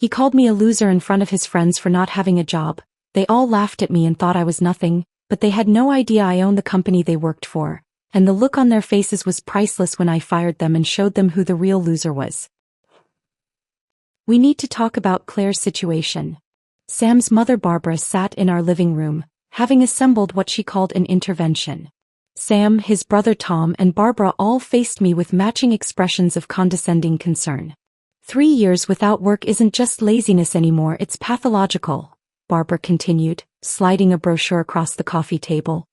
He called me a loser in front of his friends for not having a job. They all laughed at me and thought I was nothing, but they had no idea I owned the company they worked for, and the look on their faces was priceless when I fired them and showed them who the real loser was. We need to talk about Claire's situation. Sam's mother Barbara sat in our living room, having assembled what she called an intervention. Sam, his brother Tom, and Barbara all faced me with matching expressions of condescending concern. 3 years without work isn't just laziness anymore, it's pathological, Barbara continued, sliding a brochure across the coffee table.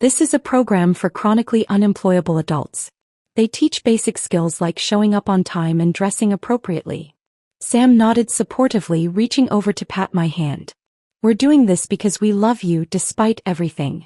This is a program for chronically unemployable adults. They teach basic skills like showing up on time and dressing appropriately. Sam nodded supportively, reaching over to pat my hand. We're doing this because we love you despite everything.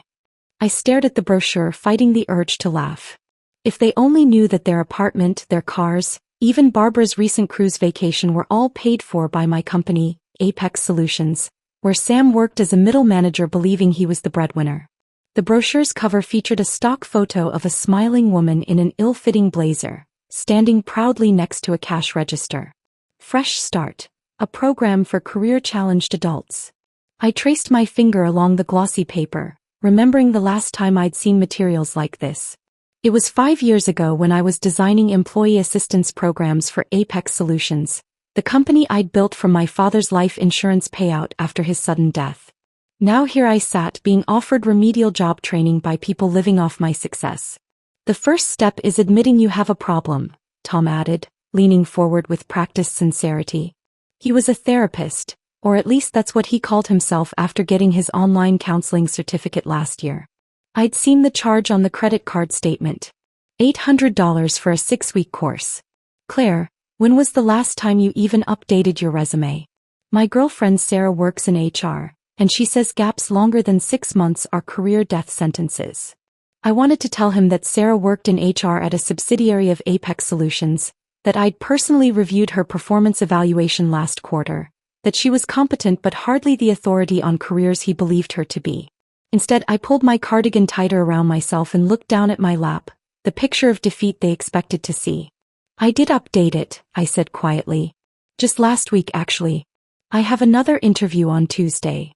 I stared at the brochure, fighting the urge to laugh. If they only knew that their apartment, their cars, even Barbara's recent cruise vacation were all paid for by my company, Apex Solutions, where Sam worked as a middle manager believing he was the breadwinner. The brochure's cover featured a stock photo of a smiling woman in an ill-fitting blazer, standing proudly next to a cash register. Fresh Start, a program for career-challenged adults. I traced my finger along the glossy paper, remembering the last time I'd seen materials like this. It was 5 years ago when I was designing employee assistance programs for Apex Solutions, the company I'd built from my father's life insurance payout after his sudden death. Now here I sat being offered remedial job training by people living off my success. The first step is admitting you have a problem, Tom added, leaning forward with practiced sincerity. He was a therapist, or at least that's what he called himself after getting his online counseling certificate last year. I'd seen the charge on the credit card statement. $800 for a 6-week course. Claire, when was the last time you even updated your resume? My girlfriend Sarah works in HR, and she says gaps longer than 6 months are career death sentences. I wanted to tell him that Sarah worked in HR at a subsidiary of Apex Solutions, that I'd personally reviewed her performance evaluation last quarter, that she was competent but hardly the authority on careers he believed her to be. Instead, I pulled my cardigan tighter around myself and looked down at my lap, the picture of defeat they expected to see. I did update it, I said quietly. Just last week, actually. I have another interview on Tuesday.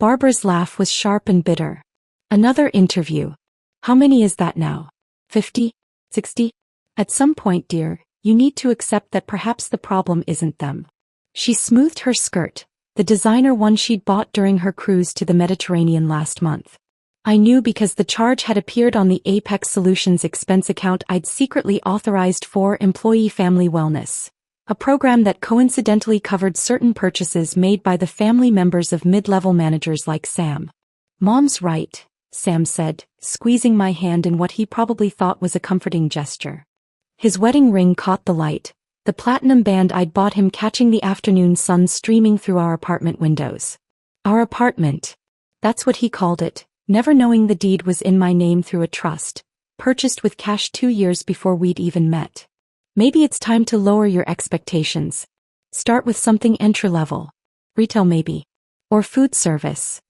Barbara's laugh was sharp and bitter. Another interview. How many is that now? 50? 60? At some point, dear, you need to accept that perhaps the problem isn't them. She smoothed her skirt, the designer one she'd bought during her cruise to the Mediterranean last month. I knew because the charge had appeared on the Apex Solutions expense account I'd secretly authorized for Employee Family Wellness, a program that coincidentally covered certain purchases made by the family members of mid-level managers like Sam. Mom's right, Sam said, squeezing my hand in what he probably thought was a comforting gesture. His wedding ring caught the light, the platinum band I'd bought him catching the afternoon sun streaming through our apartment windows. Our apartment. That's what he called it, never knowing the deed was in my name through a trust, purchased with cash 2 years before we'd even met. Maybe it's time to lower your expectations. Start with something entry-level. Retail maybe. Or food service.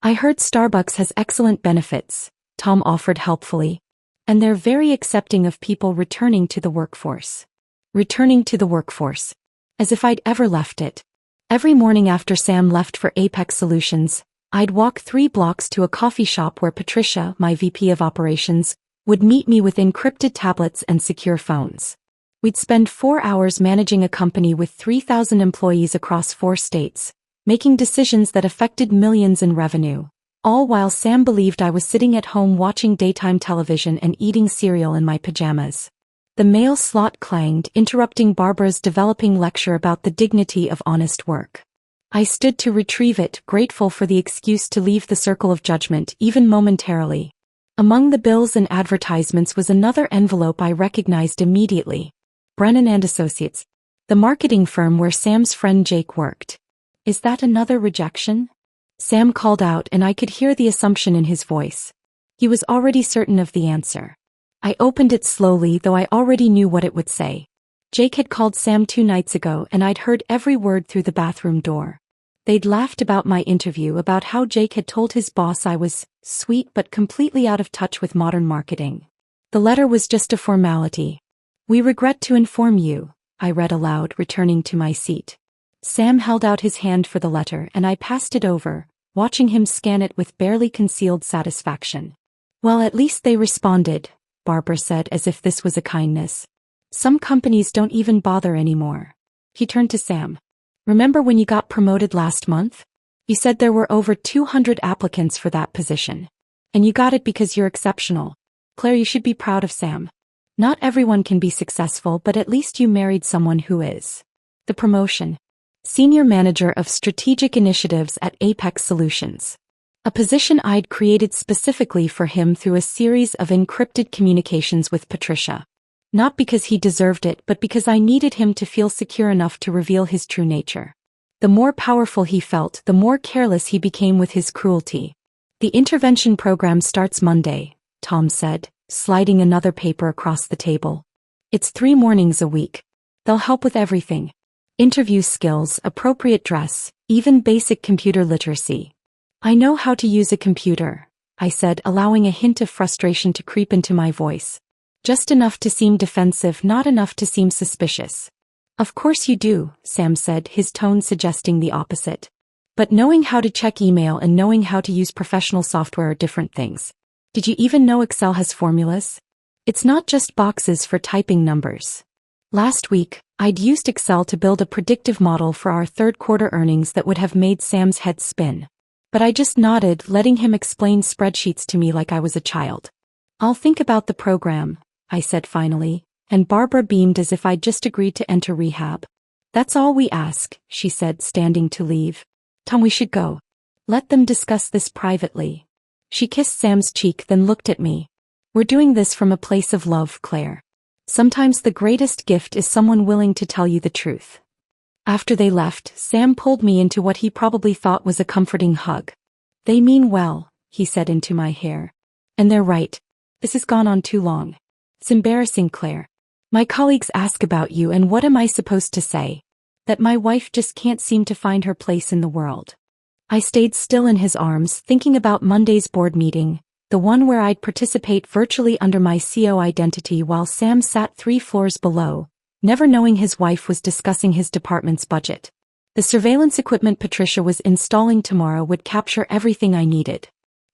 I heard Starbucks has excellent benefits, Tom offered helpfully. And they're very accepting of people returning to the workforce. Returning to the workforce. As if I'd ever left it. Every morning after Sam left for Apex Solutions, I'd walk 3 blocks to a coffee shop where Patricia, my VP of operations, would meet me with encrypted tablets and secure phones. We'd spend 4 hours managing a company with 3,000 employees across 4 states, making decisions that affected millions in revenue, all while Sam believed I was sitting at home watching daytime television and eating cereal in my pajamas. The mail slot clanged, interrupting Barbara's developing lecture about the dignity of honest work. I stood to retrieve it, grateful for the excuse to leave the circle of judgment even momentarily. Among the bills and advertisements was another envelope I recognized immediately. Brennan & Associates, the marketing firm where Sam's friend Jake worked. Is that another rejection? Sam called out and I could hear the assumption in his voice. He was already certain of the answer. I opened it slowly, though I already knew what it would say. Jake had called Sam 2 nights ago and I'd heard every word through the bathroom door. They'd laughed about my interview, about how Jake had told his boss I was sweet but completely out of touch with modern marketing. The letter was just a formality. We regret to inform you, I read aloud, returning to my seat. Sam held out his hand for the letter and I passed it over, watching him scan it with barely concealed satisfaction. Well, at least they responded, Barbara said as if this was a kindness. Some companies don't even bother anymore. He turned to Sam. Remember when you got promoted last month? You said there were over 200 applicants for that position. And you got it because you're exceptional. Claire, you should be proud of Sam. Not everyone can be successful, but at least you married someone who is. The promotion. Senior Manager of Strategic Initiatives at Apex Solutions. A position I'd created specifically for him through a series of encrypted communications with Patricia. Not because he deserved it, but because I needed him to feel secure enough to reveal his true nature. The more powerful he felt, the more careless he became with his cruelty. The intervention program starts Monday, Tom said, sliding another paper across the table. It's 3 mornings a week. They'll help with everything. Interview skills, appropriate dress, even basic computer literacy. I know how to use a computer, I said, allowing a hint of frustration to creep into my voice. Just enough to seem defensive, not enough to seem suspicious. Of course you do, Sam said, his tone suggesting the opposite. But knowing how to check email and knowing how to use professional software are different things. Did you even know Excel has formulas? It's not just boxes for typing numbers. Last week, I'd used Excel to build a predictive model for our third quarter earnings that would have made Sam's head spin. But I just nodded, letting him explain spreadsheets to me like I was a child. I'll think about the program, I said finally, and Barbara beamed as if I'd just agreed to enter rehab. That's all we ask, she said, standing to leave. Tom, we should go. Let them discuss this privately. She kissed Sam's cheek, then looked at me. We're doing this from a place of love, Claire. Sometimes the greatest gift is someone willing to tell you the truth. After they left, Sam pulled me into what he probably thought was a comforting hug. They mean well, he said into my hair. And they're right. This has gone on too long. It's embarrassing, Claire. My colleagues ask about you, and what am I supposed to say? That my wife just can't seem to find her place in the world. I stayed still in his arms, thinking about Monday's board meeting, the one where I'd participate virtually under my CO identity while Sam sat 3 floors below, never knowing his wife was discussing his department's budget. The surveillance equipment Patricia was installing tomorrow would capture everything I needed.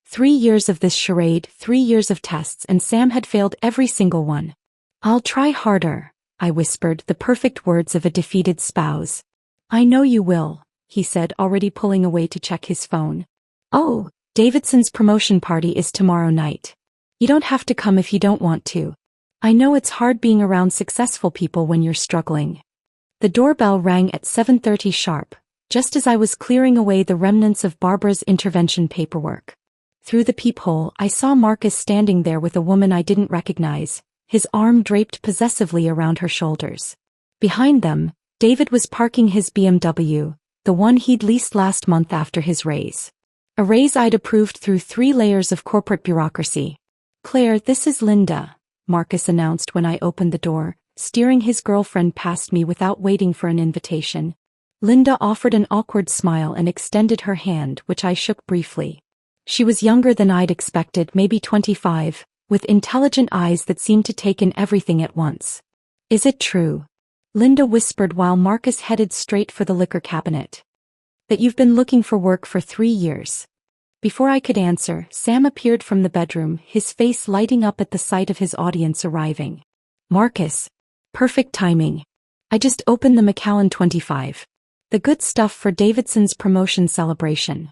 3 years of this charade, 3 years of tests, and Sam had failed every single one. I'll try harder, I whispered, the perfect words of a defeated spouse. I know you will, he said, already pulling away to check his phone. Oh, Davidson's promotion party is tomorrow night. You don't have to come if you don't want to. I know it's hard being around successful people when you're struggling. The doorbell rang at 7:30 sharp, just as I was clearing away the remnants of Barbara's intervention paperwork. Through the peephole, I saw Marcus standing there with a woman I didn't recognize, his arm draped possessively around her shoulders. Behind them, David was parking his BMW, the one he'd leased last month after his raise. A raise I'd approved through 3 layers of corporate bureaucracy. Claire, this is Linda, Marcus announced when I opened the door, steering his girlfriend past me without waiting for an invitation. Linda offered an awkward smile and extended her hand, which I shook briefly. She was younger than I'd expected, maybe 25, with intelligent eyes that seemed to take in everything at once. Is it true? Linda whispered while Marcus headed straight for the liquor cabinet. That you've been looking for work for 3 years. Before I could answer, Sam appeared from the bedroom, his face lighting up at the sight of his audience arriving. Marcus. Perfect timing. I just opened the Macallan 25. The good stuff for Davidson's promotion celebration.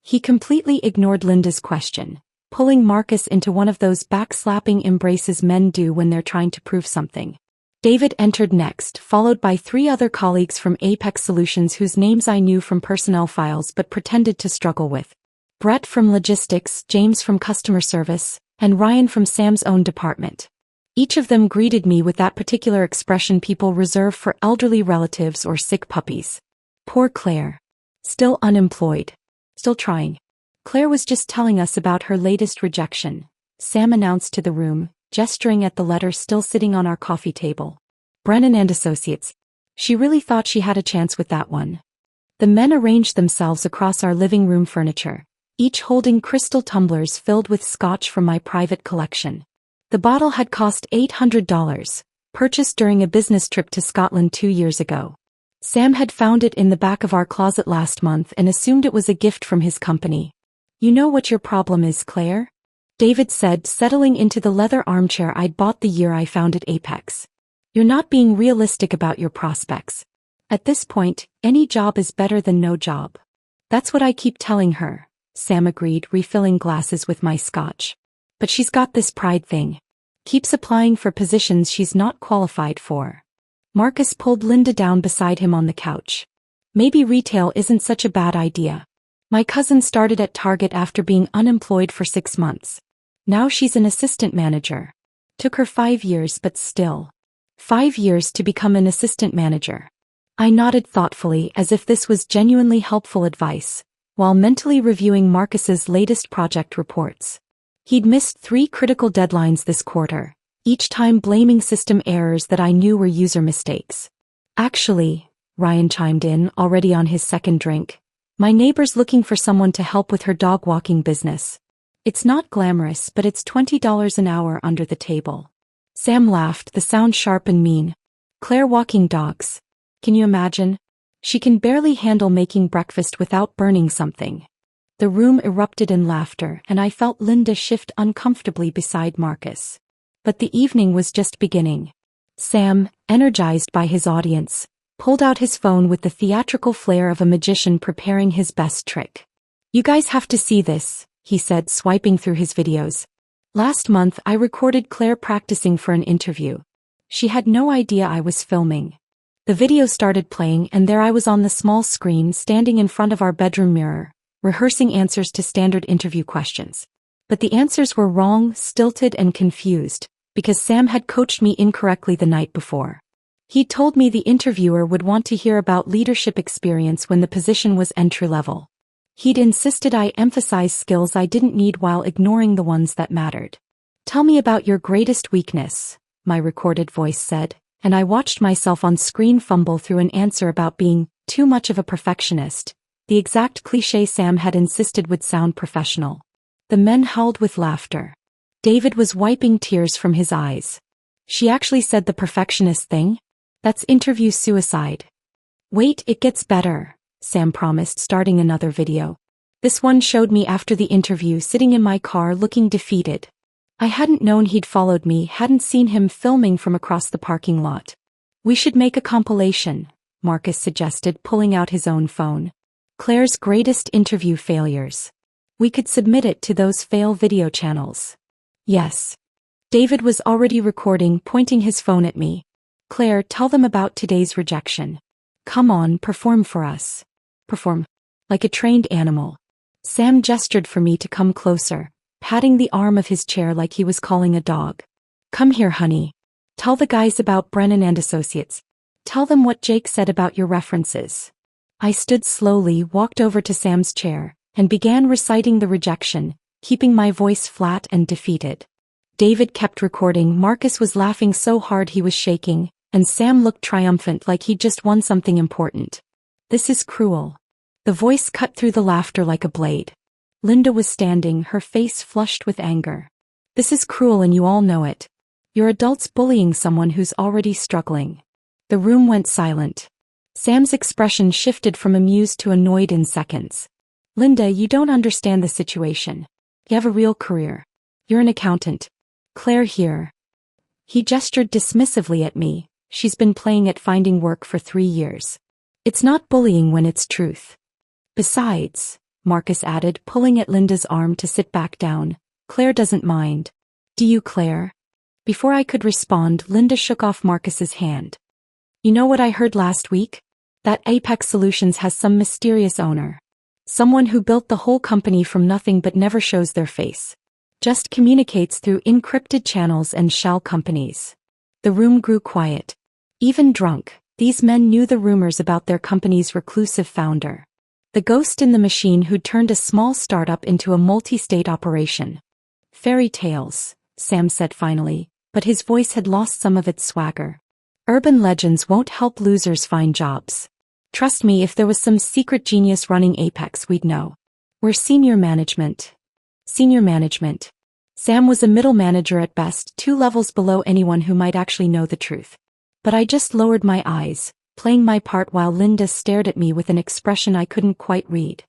He completely ignored Linda's question, pulling Marcus into one of those backslapping embraces men do when they're trying to prove something. David entered next, followed by 3 other colleagues from Apex Solutions whose names I knew from personnel files but pretended to struggle with. Brett from logistics, James from customer service, and Ryan from Sam's own department. Each of them greeted me with that particular expression people reserve for elderly relatives or sick puppies. Poor Claire. Still unemployed. Still trying. Claire was just telling us about her latest rejection, Sam announced to the room, gesturing at the letter still sitting on our coffee table. Brennan and Associates. She really thought she had a chance with that one. The men arranged themselves across our living room furniture, each holding crystal tumblers filled with scotch from my private collection. The bottle had cost $800, purchased during a business trip to Scotland 2 years ago. Sam had found it in the back of our closet last month and assumed it was a gift from his company. You know what your problem is, Claire? David said, settling into the leather armchair I'd bought the year I founded Apex. You're not being realistic about your prospects. At this point, any job is better than no job. That's what I keep telling her, Sam agreed, refilling glasses with my scotch. But she's got this pride thing. Keeps applying for positions she's not qualified for. Marcus pulled Linda down beside him on the couch. Maybe retail isn't such a bad idea. My cousin started at Target after being unemployed for 6 months. Now she's an assistant manager. Took her 5 years, but still. 5 years to become an assistant manager. I nodded thoughtfully as if this was genuinely helpful advice, while mentally reviewing Marcus's latest project reports. He'd missed 3 critical deadlines this quarter, each time blaming system errors that I knew were user mistakes. Actually, Ryan chimed in, already on his second drink, my neighbor's looking for someone to help with her dog walking business. It's not glamorous, but it's $20 an hour under the table. Sam laughed, the sound sharp and mean. Claire walking dogs. Can you imagine? She can barely handle making breakfast without burning something. The room erupted in laughter, and I felt Linda shift uncomfortably beside Marcus. But the evening was just beginning. Sam, energized by his audience, pulled out his phone with the theatrical flair of a magician preparing his best trick. You guys have to see this, he said, swiping through his videos. Last month I recorded Claire practicing for an interview. She had no idea I was filming. The video started playing and there I was on the small screen standing in front of our bedroom mirror, rehearsing answers to standard interview questions. But the answers were wrong, stilted and confused, because Sam had coached me incorrectly the night before. He told me the interviewer would want to hear about leadership experience when the position was entry-level. He'd insisted I emphasize skills I didn't need while ignoring the ones that mattered. Tell me about your greatest weakness, my recorded voice said, and I watched myself on screen fumble through an answer about being too much of a perfectionist, the exact cliché Sam had insisted would sound professional. The men howled with laughter. David was wiping tears from his eyes. She actually said the perfectionist thing? That's interview suicide. Wait, it gets better, Sam promised, starting another video. This one showed me after the interview sitting in my car looking defeated. I hadn't known he'd followed me, hadn't seen him filming from across the parking lot. We should make a compilation, Marcus suggested, pulling out his own phone. Claire's greatest interview failures. We could submit it to those fail video channels. Yes. David was already recording, pointing his phone at me. Claire, tell them about today's rejection. Come on, perform for us. Perform. Like a trained animal. Sam gestured for me to come closer, patting the arm of his chair like he was calling a dog. Come here, honey. Tell the guys about Brennan and Associates. Tell them what Jake said about your references. I stood slowly, walked over to Sam's chair, and began reciting the rejection, keeping my voice flat and defeated. David kept recording. Marcus was laughing so hard he was shaking, and Sam looked triumphant like he'd just won something important. This is cruel. The voice cut through the laughter like a blade. Linda was standing, her face flushed with anger. This is cruel and you all know it. You're adults bullying someone who's already struggling. The room went silent. Sam's expression shifted from amused to annoyed in seconds. Linda, you don't understand the situation. You have a real career. You're an accountant. Claire here. He gestured dismissively at me. She's been playing at finding work for 3 years. It's not bullying when it's truth. Besides, Marcus added, pulling at Linda's arm to sit back down, Claire doesn't mind. Do you, Claire? Before I could respond, Linda shook off Marcus's hand. You know what I heard last week? That Apex Solutions has some mysterious owner. Someone who built the whole company from nothing but never shows their face. Just communicates through encrypted channels and shell companies. The room grew quiet. Even drunk, these men knew the rumors about their company's reclusive founder. The ghost in the machine who'd turned a small startup into a multi-state operation. Fairy tales, Sam said finally, but his voice had lost some of its swagger. Urban legends won't help losers find jobs. Trust me, if there was some secret genius running Apex, we'd know. We're senior management. Senior management. Sam was a middle manager at best, 2 levels below anyone who might actually know the truth. But I just lowered my eyes, playing my part while Linda stared at me with an expression I couldn't quite read.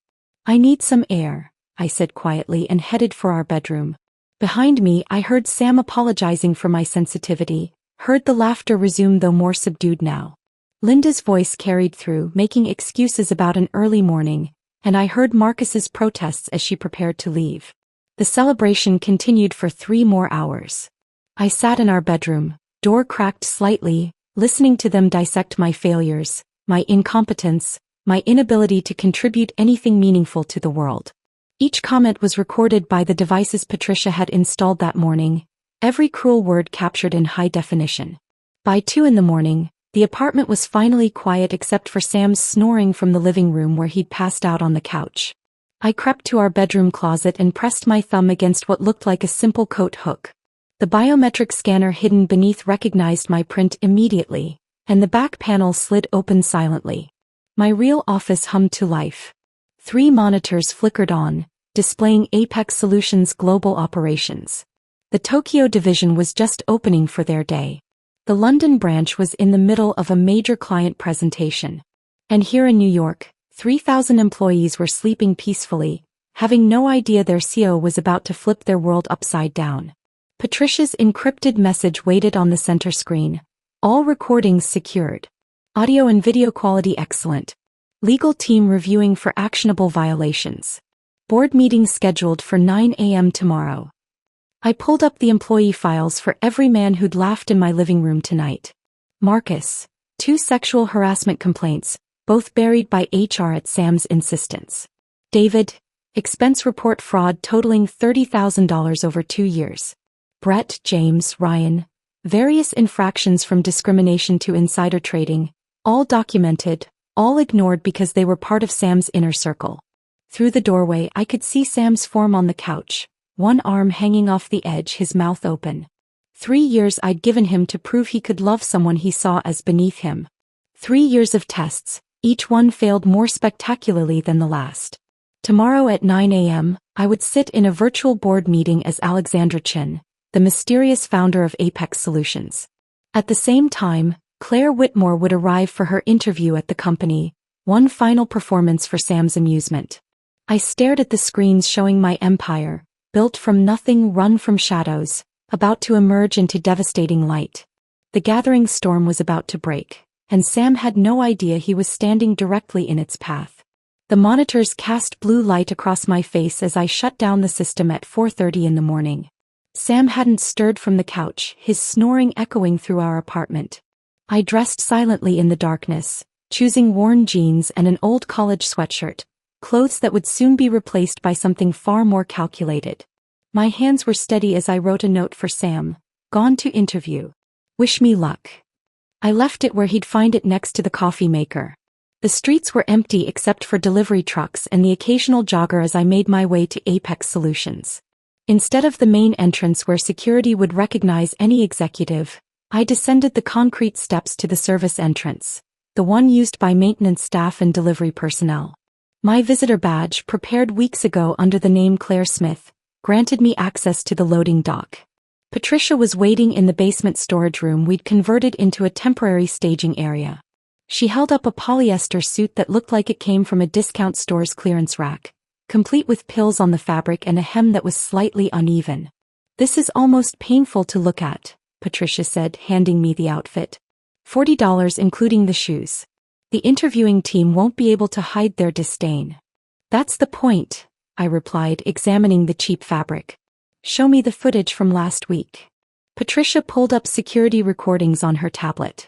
"I need some air," I said quietly and headed for our bedroom. Behind me, I heard Sam apologizing for my sensitivity, heard the laughter resume though more subdued now. Linda's voice carried through, making excuses about an early morning, and I heard Marcus's protests as she prepared to leave. The celebration continued for 3 more hours. I sat in our bedroom, door cracked slightly, listening to them dissect my failures, my incompetence, my inability to contribute anything meaningful to the world. Each comment was recorded by the devices Patricia had installed that morning, every cruel word captured in high definition. By 2 in the morning, the apartment was finally quiet except for Sam's snoring from the living room where he'd passed out on the couch. I crept to our bedroom closet and pressed my thumb against what looked like a simple coat hook. The biometric scanner hidden beneath recognized my print immediately, and the back panel slid open silently. My real office hummed to life. 3 monitors flickered on, displaying Apex Solutions' global operations. The Tokyo division was just opening for their day. The London branch was in the middle of a major client presentation. And here in New York, 3,000 employees were sleeping peacefully, having no idea their CEO was about to flip their world upside down. Patricia's encrypted message waited on the center screen. All recordings secured. Audio and video quality excellent. Legal team reviewing for actionable violations. Board meeting scheduled for 9 a.m. tomorrow. I pulled up the employee files for every man who'd laughed in my living room tonight. Marcus, 2 sexual harassment complaints, both buried by HR at Sam's insistence. David, expense report fraud totaling $30,000 over 2 years. Brett, James, Ryan, various infractions from discrimination to insider trading, all documented, all ignored because they were part of Sam's inner circle. Through the doorway I could see Sam's form on the couch, one arm hanging off the edge, his mouth open. 3 years I'd given him to prove he could love someone he saw as beneath him. 3 years of tests, each one failed more spectacularly than the last. Tomorrow at 9 a.m., I would sit in a virtual board meeting as Alexandra Chin, the mysterious founder of Apex Solutions. At the same time, Claire Whitmore would arrive for her interview at the company, one final performance for Sam's amusement. I stared at the screens showing my empire, built from nothing, run from shadows, about to emerge into devastating light. The gathering storm was about to break, and Sam had no idea he was standing directly in its path. The monitors cast blue light across my face as I shut down the system at 4:30 in the morning. Sam hadn't stirred from the couch, his snoring echoing through our apartment. I dressed silently in the darkness, choosing worn jeans and an old college sweatshirt, clothes that would soon be replaced by something far more calculated. My hands were steady as I wrote a note for Sam, "Gone to interview. Wish me luck." I left it where he'd find it, next to the coffee maker. The streets were empty except for delivery trucks and the occasional jogger as I made my way to Apex Solutions. Instead of the main entrance where security would recognize any executive, I descended the concrete steps to the service entrance, the one used by maintenance staff and delivery personnel. My visitor badge, prepared weeks ago under the name Claire Smith, granted me access to the loading dock. Patricia was waiting in the basement storage room we'd converted into a temporary staging area. She held up a polyester suit that looked like it came from a discount store's clearance rack, complete with pills on the fabric and a hem that was slightly uneven. "This is almost painful to look at," Patricia said, handing me the outfit. $40 including the shoes. The interviewing team won't be able to hide their disdain. "That's the point," I replied, examining the cheap fabric. "Show me the footage from last week." Patricia pulled up security recordings on her tablet.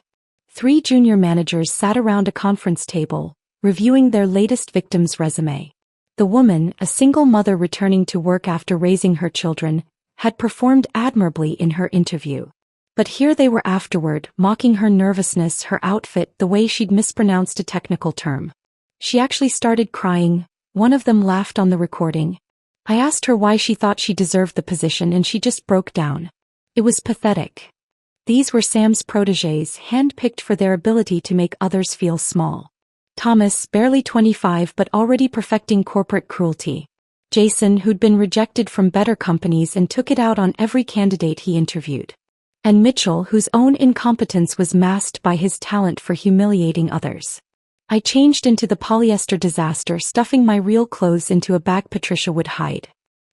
3 junior managers sat around a conference table, reviewing their latest victim's resume. The woman, a single mother returning to work after raising her children, had performed admirably in her interview. But here they were afterward, mocking her nervousness, her outfit, the way she'd mispronounced a technical term. She actually started crying. One of them laughed on the recording. I asked her why she thought she deserved the position and she just broke down. It was pathetic. These were Sam's protégés, handpicked for their ability to make others feel small. Thomas, barely 25 but already perfecting corporate cruelty. Jason, who'd been rejected from better companies and took it out on every candidate he interviewed. And Mitchell, whose own incompetence was masked by his talent for humiliating others. I changed into the polyester disaster, stuffing my real clothes into a bag Patricia would hide.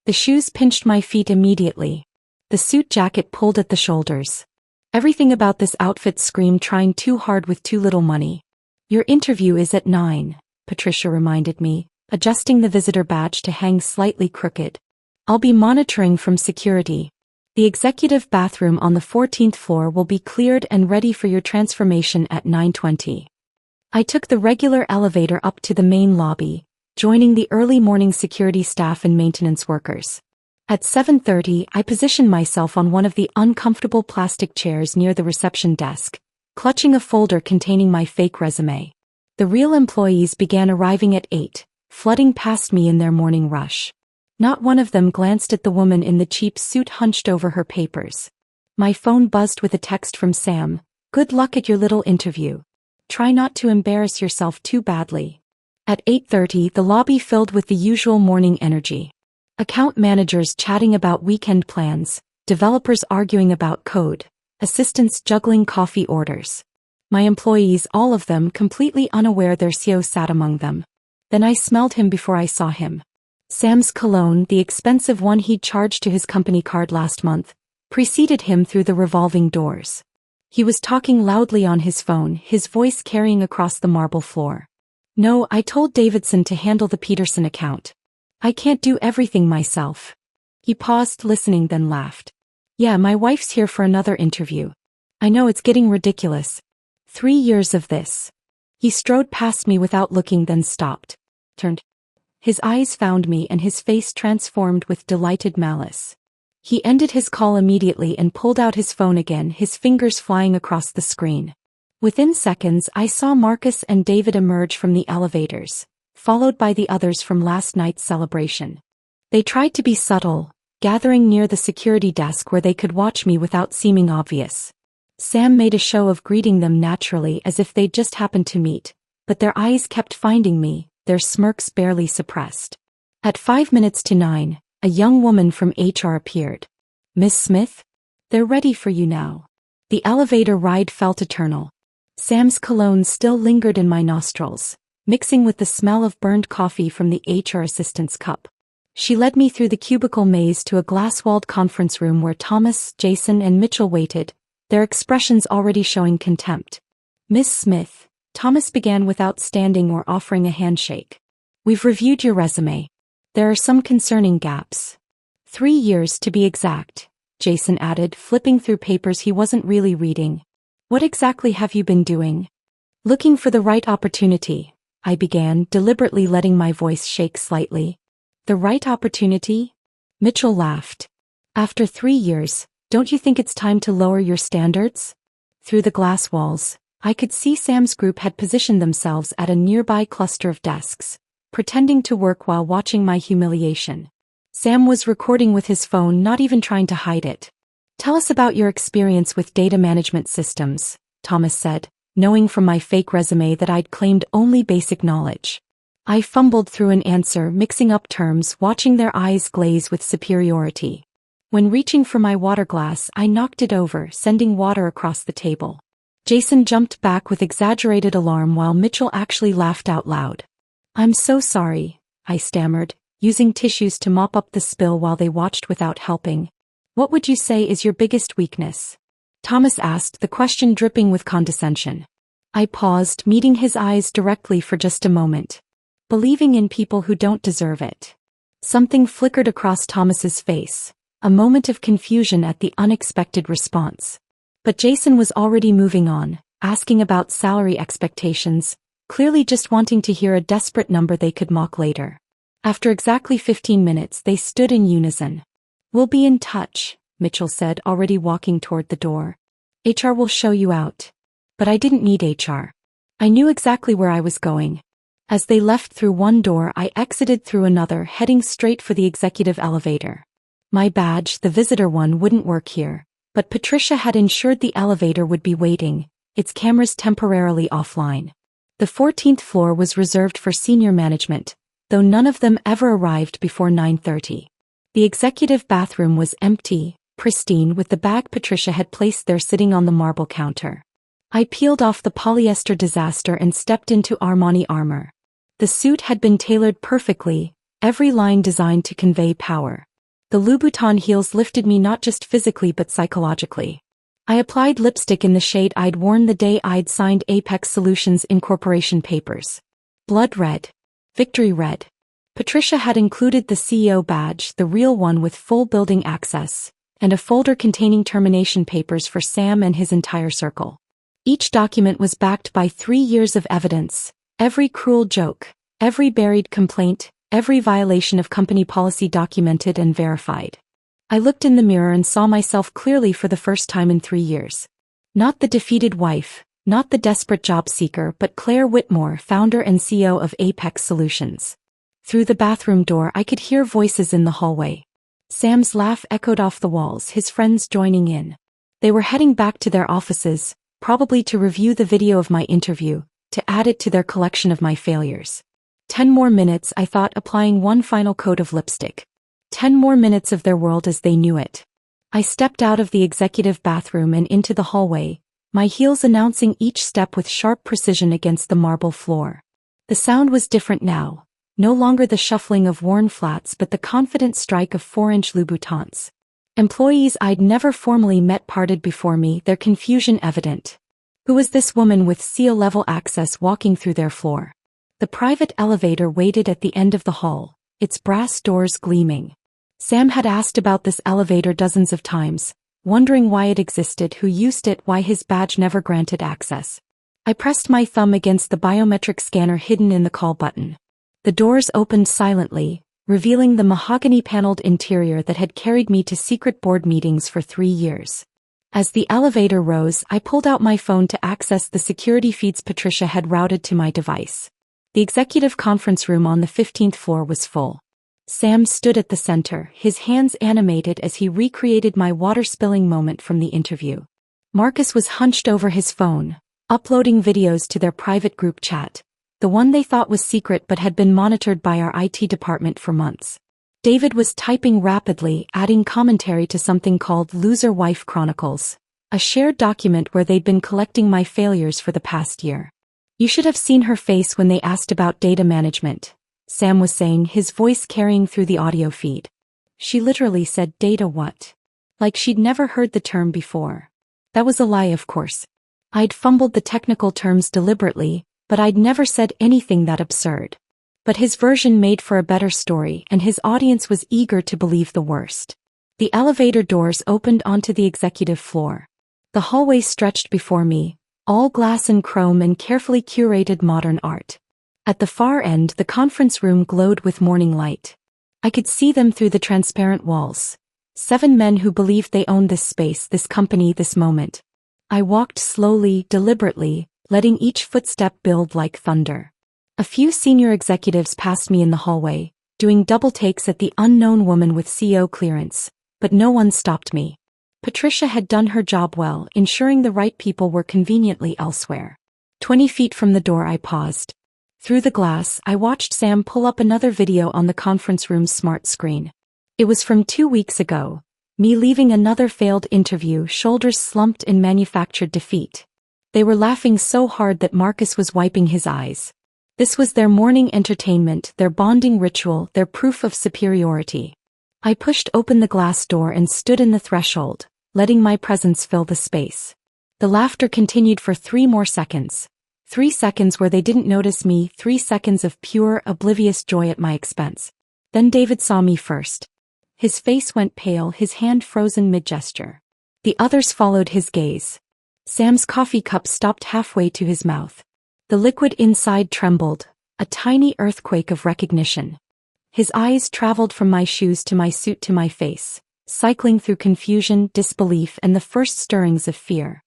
The shoes pinched my feet immediately. The suit jacket pulled at the shoulders. Everything about this outfit screamed trying too hard with too little money. Your interview is at 9, Patricia reminded me, adjusting the visitor badge to hang slightly crooked. I'll be monitoring from security. The executive bathroom on the 14th floor will be cleared and ready for your transformation at 9:20. I took the regular elevator up to the main lobby, joining the early morning security staff and maintenance workers. At 7:30, I positioned myself on one of the uncomfortable plastic chairs near the reception desk, clutching a folder containing my fake resume. The real employees began arriving at 8, flooding past me in their morning rush. Not one of them glanced at the woman in the cheap suit hunched over her papers. My phone buzzed with a text from Sam. Good luck at your little interview. Try not to embarrass yourself too badly. At 8:30, the lobby filled with the usual morning energy. Account managers chatting about weekend plans, developers arguing about code, assistants juggling coffee orders. My employees, all of them completely unaware their CEO sat among them. Then I smelled him before I saw him. Sam's cologne, the expensive one he'd charged to his company card last month, preceded him through the revolving doors. He was talking loudly on his phone, his voice carrying across the marble floor. No, I told Davidson to handle the Peterson account. I can't do everything myself. He paused, listening, then laughed. Yeah, my wife's here for another interview. I know it's getting ridiculous. 3 years of this. He strode past me without looking, then stopped. Turned. His eyes found me and his face transformed with delighted malice. He ended his call immediately and pulled out his phone again, his fingers flying across the screen. Within seconds, I saw Marcus and David emerge from the elevators, followed by the others from last night's celebration. They tried to be subtle, gathering near the security desk where they could watch me without seeming obvious. Sam made a show of greeting them naturally as if they'd just happened to meet, but their eyes kept finding me, their smirks barely suppressed. At 5 minutes to 9, a young woman from HR appeared. Miss Smith? They're ready for you now. The elevator ride felt eternal. Sam's cologne still lingered in my nostrils, mixing with the smell of burned coffee from the HR assistant's cup. She led me through the cubicle maze to a glass-walled conference room where Thomas, Jason, and Mitchell waited, their expressions already showing contempt. Miss Smith, Thomas began without standing or offering a handshake. We've reviewed your resume. There are some concerning gaps. 3 years to be exact, Jason added, flipping through papers he wasn't really reading. What exactly have you been doing? Looking for the right opportunity, I began, deliberately letting my voice shake slightly. The right opportunity? Mitchell laughed. After 3 years, don't you think it's time to lower your standards? Through the glass walls, I could see Sam's group had positioned themselves at a nearby cluster of desks, pretending to work while watching my humiliation. Sam was recording with his phone, not even trying to hide it. Tell us about your experience with data management systems, Thomas said, knowing from my fake resume that I'd claimed only basic knowledge. I fumbled through an answer, mixing up terms, watching their eyes glaze with superiority. When reaching for my water glass, I knocked it over, sending water across the table. Jason jumped back with exaggerated alarm while Mitchell actually laughed out loud. I'm so sorry, I stammered, using tissues to mop up the spill while they watched without helping. What would you say is your biggest weakness? Thomas asked, the question dripping with condescension. I paused, meeting his eyes directly for just a moment. Believing in people who don't deserve it. Something flickered across Thomas's face, a moment of confusion at the unexpected response. But Jason was already moving on, asking about salary expectations, clearly just wanting to hear a desperate number they could mock later. After exactly 15 minutes, they stood in unison. We'll be in touch, Mitchell said, already walking toward the door. HR will show you out. But I didn't need HR. I knew exactly where I was going. As they left through one door, I exited through another, heading straight for the executive elevator. My badge, the visitor one, wouldn't work here, but Patricia had ensured the elevator would be waiting, its cameras temporarily offline. The 14th floor was reserved for senior management, though none of them ever arrived before 9:30. The executive bathroom was empty, pristine with the bag Patricia had placed there sitting on the marble counter. I peeled off the polyester disaster and stepped into Armani armor. The suit had been tailored perfectly, every line designed to convey power. The Louboutin heels lifted me not just physically but psychologically. I applied lipstick in the shade I'd worn the day I'd signed Apex Solutions Incorporation papers. Blood red. Victory red. Patricia had included the CEO badge, the real one with full building access, and a folder containing termination papers for Sam and his entire circle. Each document was backed by 3 years of evidence, every cruel joke, every buried complaint, every violation of company policy documented and verified. I looked in the mirror and saw myself clearly for the first time in 3 years. Not the defeated wife, not the desperate job seeker, but Claire Whitmore, founder and CEO of Apex Solutions. Through the bathroom door I could hear voices in the hallway. Sam's laugh echoed off the walls, his friends joining in. They were heading back to their offices, probably to review the video of my interview, to add it to their collection of my failures. 10 more minutes, I thought, applying one final coat of lipstick. 10 more minutes of their world as they knew it. I stepped out of the executive bathroom and into the hallway, my heels announcing each step with sharp precision against the marble floor. The sound was different now, no longer the shuffling of worn flats but the confident strike of 4-inch Louboutins. Employees I'd never formally met parted before me, their confusion evident. Who was this woman with CEO-level access walking through their floor? The private elevator waited at the end of the hall, its brass doors gleaming. Sam had asked about this elevator dozens of times, wondering why it existed, who used it, why his badge never granted access. I pressed my thumb against the biometric scanner hidden in the call button. The doors opened silently, revealing the mahogany-paneled interior that had carried me to secret board meetings for 3 years. As the elevator rose, I pulled out my phone to access the security feeds Patricia had routed to my device. The executive conference room on the 15th floor was full. Sam stood at the center, his hands animated as he recreated my water-spilling moment from the interview. Marcus was hunched over his phone, uploading videos to their private group chat, the one they thought was secret but had been monitored by our IT department for months. David was typing rapidly, adding commentary to something called Loser Wife Chronicles, a shared document where they'd been collecting my failures for the past year. You should have seen her face when they asked about data management, Sam was saying, his voice carrying through the audio feed. She literally said, "Data what?" Like she'd never heard the term before. That was a lie, of course. I'd fumbled the technical terms deliberately, but I'd never said anything that absurd. But his version made for a better story, and his audience was eager to believe the worst. The elevator doors opened onto the executive floor. The hallway stretched before me, all glass and chrome and carefully curated modern art. At the far end, the conference room glowed with morning light. I could see them through the transparent walls. 7 men who believed they owned this space, this company, this moment. I walked slowly, deliberately, letting each footstep build like thunder. A few senior executives passed me in the hallway, doing double takes at the unknown woman with CEO clearance, but no one stopped me. Patricia had done her job well, ensuring the right people were conveniently elsewhere. 20 feet from the door I paused. Through the glass, I watched Sam pull up another video on the conference room's smart screen. It was from 2 weeks ago, me leaving another failed interview, shoulders slumped in manufactured defeat. They were laughing so hard that Marcus was wiping his eyes. This was their morning entertainment, their bonding ritual, their proof of superiority. I pushed open the glass door and stood in the threshold, letting my presence fill the space. The laughter continued for 3 more seconds. 3 seconds where they didn't notice me, 3 seconds of pure, oblivious joy at my expense. Then David saw me first. His face went pale, his hand frozen mid-gesture. The others followed his gaze. Sam's coffee cup stopped halfway to his mouth. The liquid inside trembled, a tiny earthquake of recognition. His eyes traveled from my shoes to my suit to my face, cycling through confusion, disbelief, and the first stirrings of fear.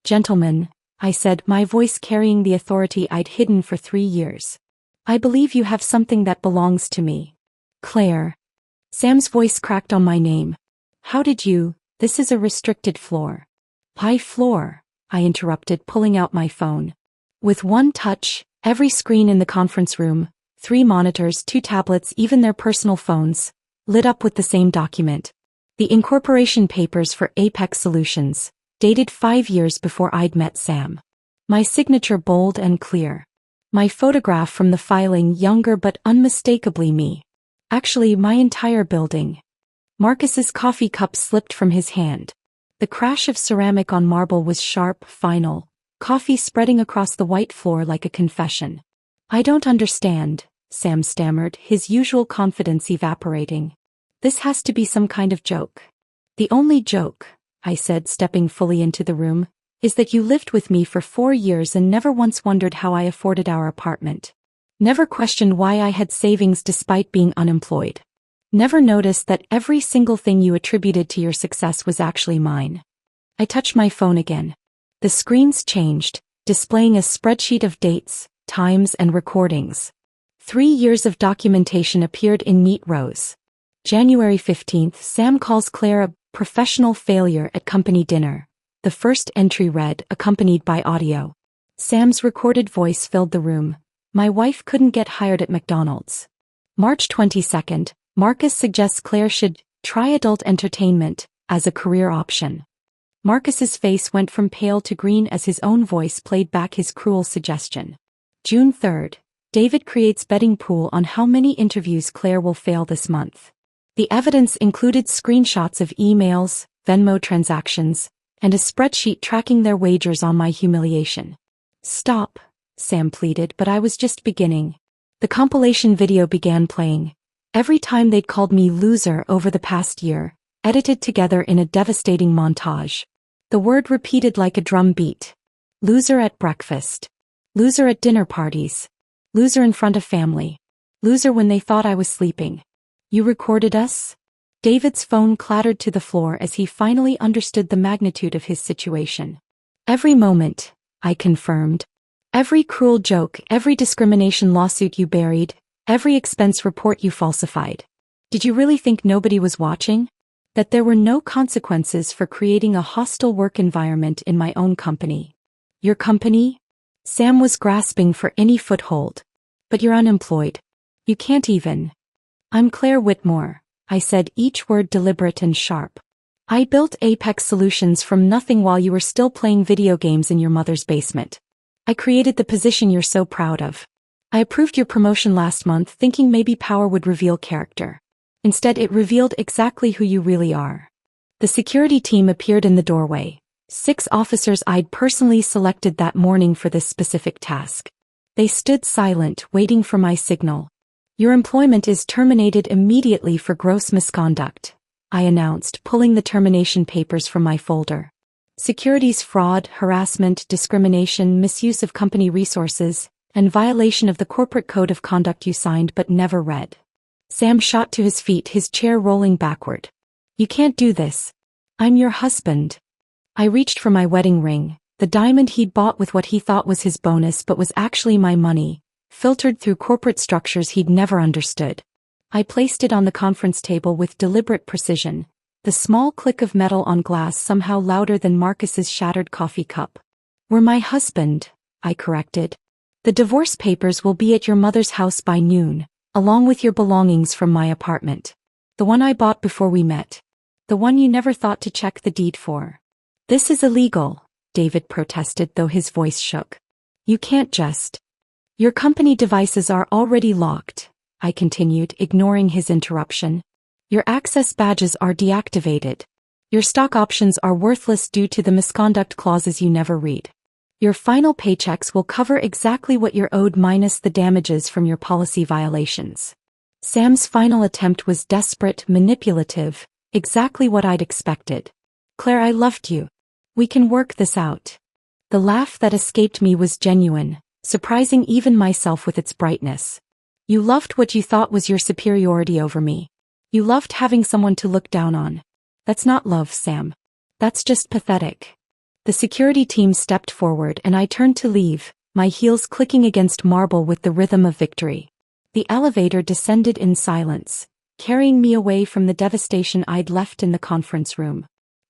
"Gentlemen," I said, my voice carrying the authority I'd hidden for 3 years. "I believe you have something that belongs to me." "Claire." Sam's voice cracked on my name. "How did you? This is a restricted floor." "High floor," I interrupted, pulling out my phone. With one touch, every screen in the conference room, 3 monitors, 2 tablets, even their personal phones, lit up with the same document. The incorporation papers for Apex Solutions, dated 5 years before I'd met Sam. My signature bold and clear. My photograph from the filing younger but unmistakably me. Actually, my entire building. Marcus's coffee cup slipped from his hand. The crash of ceramic on marble was sharp, final, coffee spreading across the white floor like a confession. I don't understand, Sam stammered, his usual confidence evaporating. This has to be some kind of joke. The only joke, I said, stepping fully into the room, is that you lived with me for 4 years and never once wondered how I afforded our apartment. Never questioned why I had savings despite being unemployed. Never noticed that every single thing you attributed to your success was actually mine. I touched my phone again. The screens changed, displaying a spreadsheet of dates, times, and recordings. 3 years of documentation appeared in neat rows. January 15th, Sam calls Claire a professional failure at company dinner. The first entry read, accompanied by audio. Sam's recorded voice filled the room. My wife couldn't get hired at McDonald's. March 22nd, Marcus suggests Claire should try adult entertainment as a career option. Marcus's face went from pale to green as his own voice played back his cruel suggestion. June 3rd, David creates betting pool on how many interviews Claire will fail this month. The evidence included screenshots of emails, Venmo transactions, and a spreadsheet tracking their wagers on my humiliation. Stop, Sam pleaded, but I was just beginning. The compilation video began playing. Every time they'd called me loser over the past year, edited together in a devastating montage. The word repeated like a drum beat. Loser at breakfast. Loser at dinner parties. Loser in front of family. Loser when they thought I was sleeping. You recorded us? David's phone clattered to the floor as he finally understood the magnitude of his situation. Every moment, I confirmed. Every cruel joke, every discrimination lawsuit you buried, every expense report you falsified. Did you really think nobody was watching? That there were no consequences for creating a hostile work environment in my own company? Your company? Sam was grasping for any foothold. But you're unemployed. You can't even. I'm Claire Whitmore, I said, each word deliberate and sharp. I built Apex Solutions from nothing while you were still playing video games in your mother's basement. I created the position you're so proud of. I approved your promotion last month thinking maybe power would reveal character. Instead, it revealed exactly who you really are. The security team appeared in the doorway. 6 officers I'd personally selected that morning for this specific task. They stood silent, waiting for my signal. Your employment is terminated immediately for gross misconduct, I announced, pulling the termination papers from my folder. Securities fraud, harassment, discrimination, misuse of company resources, and violation of the corporate code of conduct you signed but never read. Sam shot to his feet, his chair rolling backward. You can't do this. I'm your husband. I reached for my wedding ring, the diamond he'd bought with what he thought was his bonus but was actually my money, filtered through corporate structures he'd never understood. I placed it on the conference table with deliberate precision, the small click of metal on glass somehow louder than Marcus's shattered coffee cup. We're my husband, I corrected. The divorce papers will be at your mother's house by noon, along with your belongings from my apartment. The one I bought before we met. The one you never thought to check the deed for. This is illegal, David protested, though his voice shook. You can't just. Your company devices are already locked, I continued, ignoring his interruption. Your access badges are deactivated. Your stock options are worthless due to the misconduct clauses you never read. Your final paychecks will cover exactly what you're owed minus the damages from your policy violations. Sam's final attempt was desperate, manipulative, exactly what I'd expected. Claire, I loved you. We can work this out. The laugh that escaped me was genuine, surprising even myself with its brightness. You loved what you thought was your superiority over me. You loved having someone to look down on. That's not love, Sam. That's just pathetic. The security team stepped forward and I turned to leave, my heels clicking against marble with the rhythm of victory. The elevator descended in silence, carrying me away from the devastation I'd left in the conference room.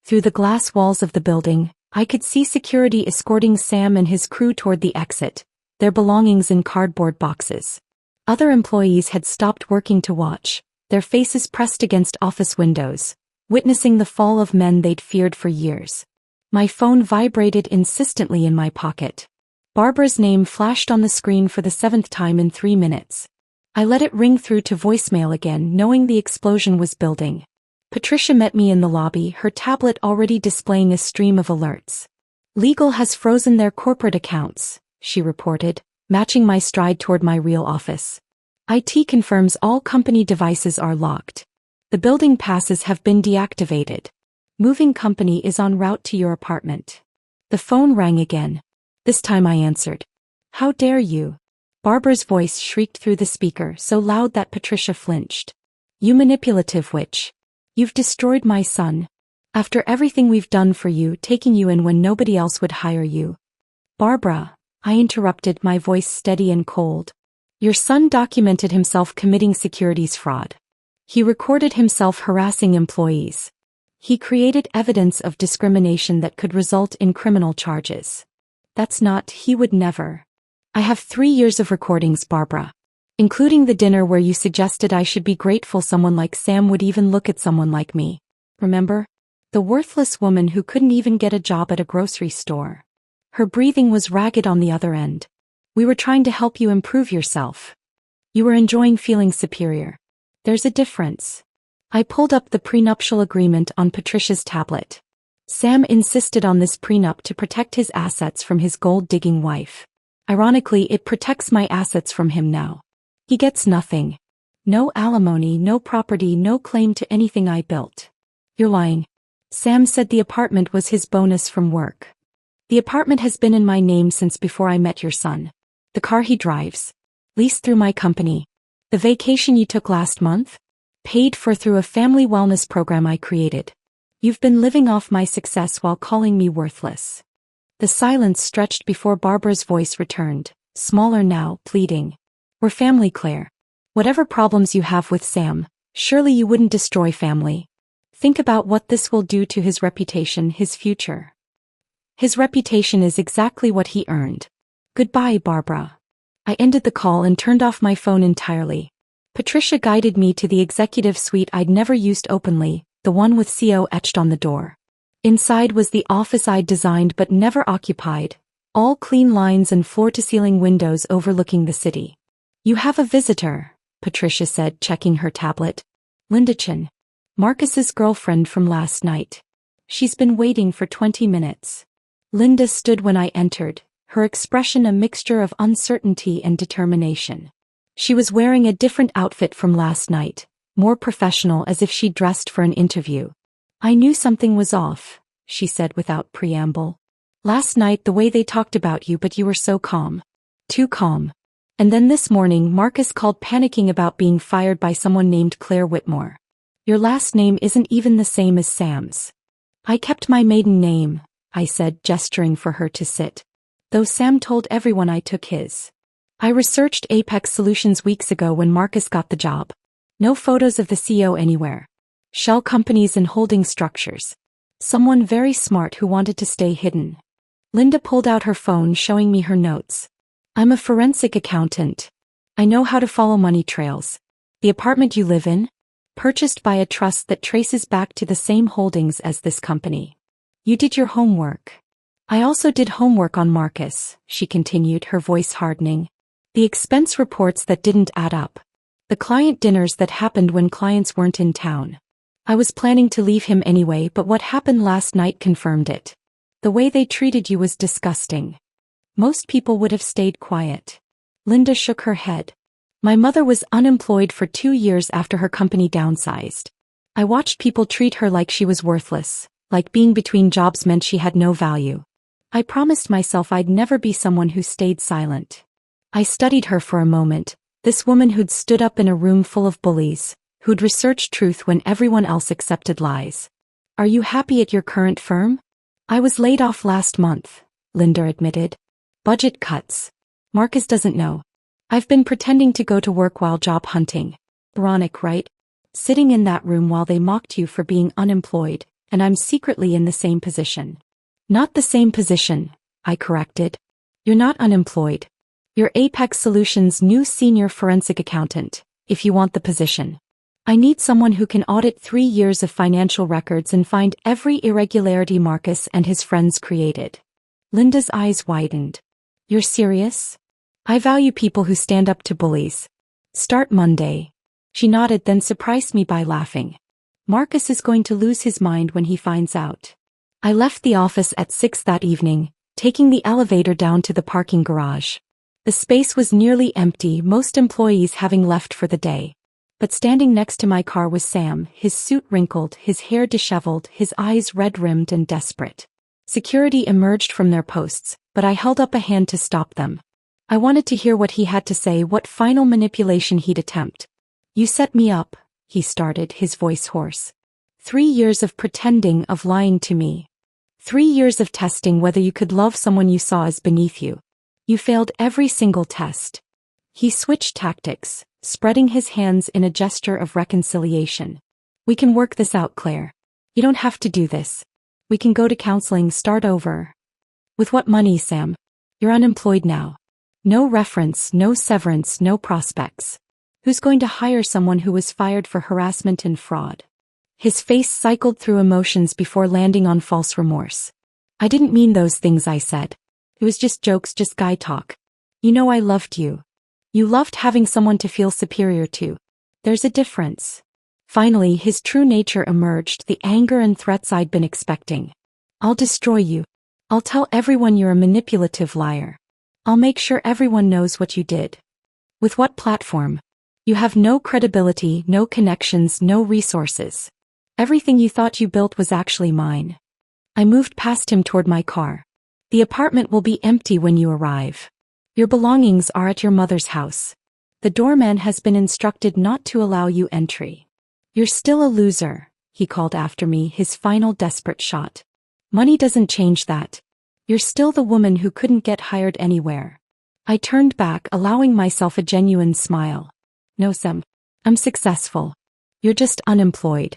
Through the glass walls of the building, I could see security escorting Sam and his crew toward the exit, their belongings in cardboard boxes. Other employees had stopped working to watch, their faces pressed against office windows, witnessing the fall of men they'd feared for years. My phone vibrated insistently in my pocket. Barbara's name flashed on the screen for the 7th time in 3 minutes. I let it ring through to voicemail again, knowing the explosion was building. Patricia met me in the lobby, her tablet already displaying a stream of alerts. "Legal has frozen their corporate accounts," she reported, matching my stride toward my real office. "IT confirms all company devices are locked. The building passes have been deactivated. Moving company is en route to your apartment." The phone rang again. This time I answered. "How dare you?" Barbara's voice shrieked through the speaker, so loud that Patricia flinched. "You manipulative witch. You've destroyed my son. After everything we've done for you, taking you in when nobody else would hire you." "Barbara," I interrupted, my voice steady and cold. "Your son documented himself committing securities fraud. He recorded himself harassing employees. He created evidence of discrimination that could result in criminal charges. That's not, he would never. I have 3 years of recordings, Barbara. Including the dinner where you suggested I should be grateful someone like Sam would even look at someone like me. Remember? The worthless woman who couldn't even get a job at a grocery store." Her breathing was ragged on the other end. "We were trying to help you improve yourself. You were enjoying feeling superior. There's a difference." I pulled up the prenuptial agreement on Patricia's tablet. Sam insisted on this prenup to protect his assets from his gold-digging wife. Ironically, it protects my assets from him now. He gets nothing. No alimony, no property, no claim to anything I built. "You're lying." Sam said the apartment was his bonus from work. "The apartment has been in my name since before I met your son. The car he drives, leased through my company. The vacation you took last month, paid for through a family wellness program I created. You've been living off my success while calling me worthless." The silence stretched before Barbara's voice returned, smaller now, pleading. "We're family, Claire. Whatever problems you have with Sam, surely you wouldn't destroy family. Think about what this will do to his reputation, his future. His reputation is exactly what he earned. Goodbye, Barbara." I ended the call and turned off my phone entirely. Patricia guided me to the executive suite I'd never used openly, the one with CO etched on the door. Inside was the office I'd designed but never occupied, all clean lines and floor-to-ceiling windows overlooking the city. "You have a visitor," Patricia said, checking her tablet. "Linda Chin, Marcus's girlfriend from last night. She's been waiting for 20 minutes. Linda stood when I entered, her expression a mixture of uncertainty and determination. She was wearing a different outfit from last night, more professional, as if she'd dressed for an interview. "I knew something was off," she said without preamble. "Last night the way they talked about you, but you were so calm. Too calm. And then this morning Marcus called panicking about being fired by someone named Claire Whitmore. Your last name isn't even the same as Sam's." "I kept my maiden name," I said, gesturing for her to sit. "Though Sam told everyone I took his. I researched Apex Solutions weeks ago when Marcus got the job. No photos of the CEO anywhere. Shell companies and holding structures. Someone very smart who wanted to stay hidden." Linda pulled out her phone, showing me her notes. "I'm a forensic accountant. I know how to follow money trails. The apartment you live in? Purchased by a trust that traces back to the same holdings as this company. You did your homework." "I also did homework on Marcus," she continued, her voice hardening. "The expense reports that didn't add up. The client dinners that happened when clients weren't in town. I was planning to leave him anyway, but what happened last night confirmed it. The way they treated you was disgusting. Most people would have stayed quiet." Linda shook her head. "My mother was unemployed for 2 years after her company downsized. I watched people treat her like she was worthless, like being between jobs meant she had no value. I promised myself I'd never be someone who stayed silent." I studied her for a moment, this woman who'd stood up in a room full of bullies, who'd researched truth when everyone else accepted lies. "Are you happy at your current firm?" "I was laid off last month," Linda admitted. "Budget cuts. Marcus doesn't know. I've been pretending to go to work while job hunting. Ironic, right? Sitting in that room while they mocked you for being unemployed, and I'm secretly in the same position." "Not the same position," I corrected. "You're not unemployed. You're Apex Solutions' new senior forensic accountant, if you want the position." I need someone who can audit 3 years of financial records and find every irregularity Marcus and his friends created. Linda's eyes widened. You're serious? I value people who stand up to bullies. Start Monday. She nodded, then surprised me by laughing. Marcus is going to lose his mind when he finds out. I left the office at 6 that evening, taking the elevator down to the parking garage. The space was nearly empty, most employees having left for the day. But standing next to my car was Sam, his suit wrinkled, his hair disheveled, his eyes red-rimmed and desperate. Security emerged from their posts, but I held up a hand to stop them. I wanted to hear what he had to say, what final manipulation he'd attempt. You set me up, he started, his voice hoarse. 3 years of pretending, of lying to me. 3 years of testing whether you could love someone you saw as beneath you. You failed every single test. He switched tactics, spreading his hands in a gesture of reconciliation. We can work this out, Claire. You don't have to do this. We can go to counseling, start over. With what money, Sam? You're unemployed now. No reference, no severance, no prospects. Who's going to hire someone who was fired for harassment and fraud? His face cycled through emotions before landing on false remorse. I didn't mean those things I said. It was just jokes, just guy talk. You know I loved you. You loved having someone to feel superior to. There's a difference. Finally, his true nature emerged, the anger and threats I'd been expecting. I'll destroy you. I'll tell everyone you're a manipulative liar. I'll make sure everyone knows what you did. With what platform? You have no credibility, no connections, no resources. Everything you thought you built was actually mine. I moved past him toward my car. The apartment will be empty when you arrive. Your belongings are at your mother's house. The doorman has been instructed not to allow you entry. You're still a loser, he called after me, his final desperate shot. Money doesn't change that. You're still the woman who couldn't get hired anywhere. I turned back, allowing myself a genuine smile. No, Sam. I'm successful. You're just unemployed.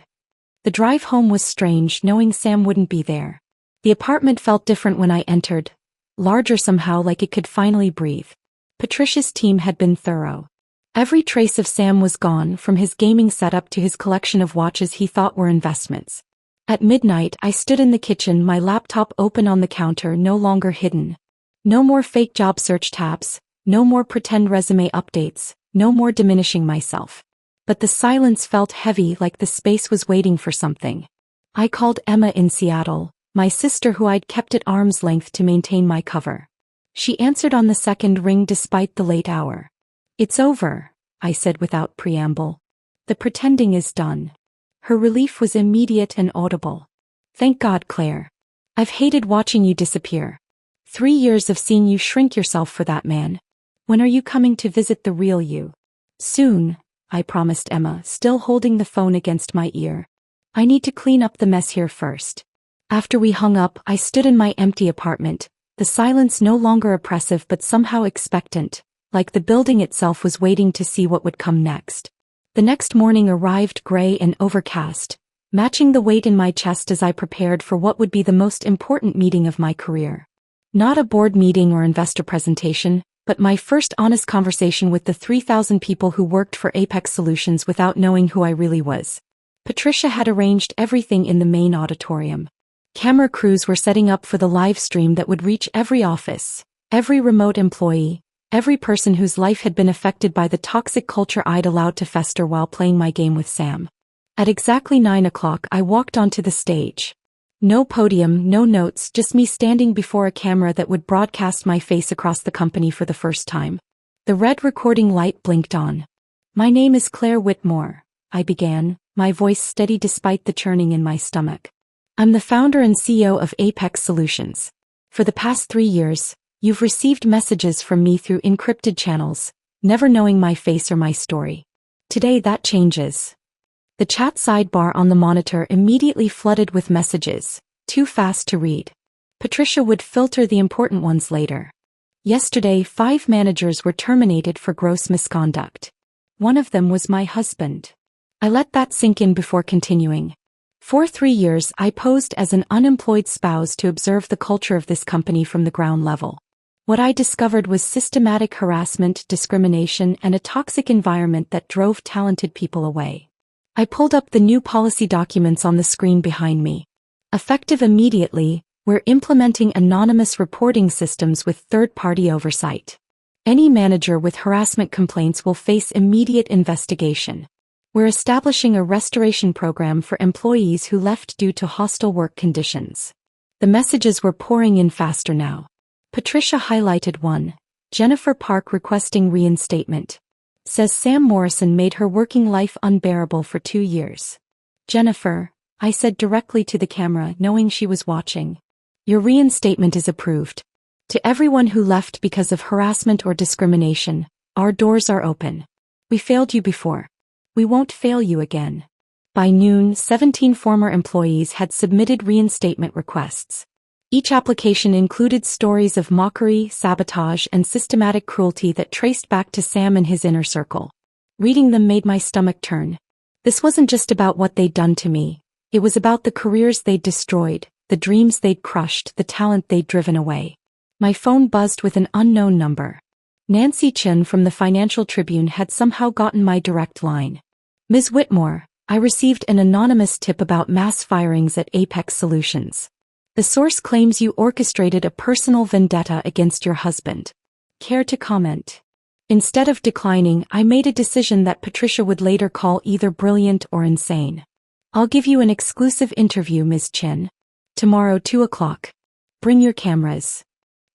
The drive home was strange, knowing Sam wouldn't be there. The apartment felt different when I entered, larger somehow, like it could finally breathe. Patricia's team had been thorough. Every trace of Sam was gone, from his gaming setup to his collection of watches he thought were investments. At midnight, I stood in the kitchen, my laptop open on the counter, no longer hidden. No more fake job search tabs, no more pretend resume updates, no more diminishing myself. But the silence felt heavy, like the space was waiting for something. I called Emma in Seattle, my sister who I'd kept at arm's length to maintain my cover. She answered on the second ring despite the late hour. It's over, I said without preamble. The pretending is done. Her relief was immediate and audible. Thank God, Claire. I've hated watching you disappear. 3 years of seeing you shrink yourself for that man. When are you coming to visit the real you? Soon, I promised Emma, still holding the phone against my ear. I need to clean up the mess here first. After we hung up, I stood in my empty apartment, the silence no longer oppressive but somehow expectant, like the building itself was waiting to see what would come next. The next morning arrived gray and overcast, matching the weight in my chest as I prepared for what would be the most important meeting of my career. Not a board meeting or investor presentation, but my first honest conversation with the 3,000 people who worked for Apex Solutions without knowing who I really was. Patricia had arranged everything in the main auditorium. Camera crews were setting up for the live stream that would reach every office, every remote employee, every person whose life had been affected by the toxic culture I'd allowed to fester while playing my game with Sam. At exactly 9 o'clock, I walked onto the stage. No podium, no notes, just me standing before a camera that would broadcast my face across the company for the first time. The red recording light blinked on. My name is Claire Whitmore, I began, my voice steady despite the churning in my stomach. I'm the founder and CEO of Apex Solutions. For the past 3 years, you've received messages from me through encrypted channels, never knowing my face or my story. Today that changes. The chat sidebar on the monitor immediately flooded with messages, too fast to read. Patricia would filter the important ones later. Yesterday, 5 managers were terminated for gross misconduct. One of them was my husband. I let that sink in before continuing. For 3 years, I posed as an unemployed spouse to observe the culture of this company from the ground level. What I discovered was systematic harassment, discrimination, and a toxic environment that drove talented people away. I pulled up the new policy documents on the screen behind me. Effective immediately, we're implementing anonymous reporting systems with third-party oversight. Any manager with harassment complaints will face immediate investigation. We're establishing a restoration program for employees who left due to hostile work conditions. The messages were pouring in faster now. Patricia highlighted one. Jennifer Park requesting reinstatement. Says Sam Morrison made her working life unbearable for 2 years. Jennifer, I said directly to the camera, knowing she was watching. Your reinstatement is approved. To everyone who left because of harassment or discrimination, our doors are open. We failed you before. We won't fail you again. By noon, 17 former employees had submitted reinstatement requests. Each application included stories of mockery, sabotage, and systematic cruelty that traced back to Sam and his inner circle. Reading them made my stomach turn. This wasn't just about what they'd done to me. It was about the careers they'd destroyed, the dreams they'd crushed, the talent they'd driven away. My phone buzzed with an unknown number. Nancy Chen from the Financial Tribune had somehow gotten my direct line. Ms. Whitmore, I received an anonymous tip about mass firings at Apex Solutions. The source claims you orchestrated a personal vendetta against your husband. Care to comment? Instead of declining, I made a decision that Patricia would later call either brilliant or insane. I'll give you an exclusive interview, Ms. Chen. Tomorrow, 2 o'clock. Bring your cameras.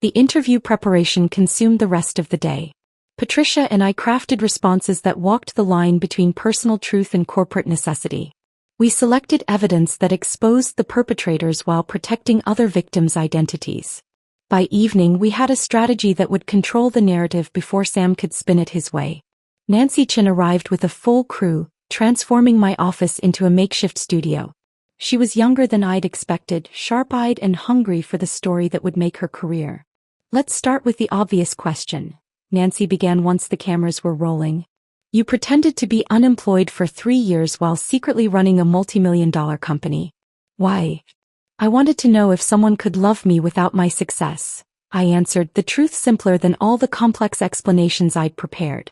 The interview preparation consumed the rest of the day. Patricia and I crafted responses that walked the line between personal truth and corporate necessity. We selected evidence that exposed the perpetrators while protecting other victims' identities. By evening, we had a strategy that would control the narrative before Sam could spin it his way. Nancy Chen arrived with a full crew, transforming my office into a makeshift studio. She was younger than I'd expected, sharp-eyed and hungry for the story that would make her career. Let's start with the obvious question, Nancy began once the cameras were rolling. You pretended to be unemployed for 3 years while secretly running a multi-million-dollar company. Why? I wanted to know if someone could love me without my success. I answered, the truth simpler than all the complex explanations I'd prepared.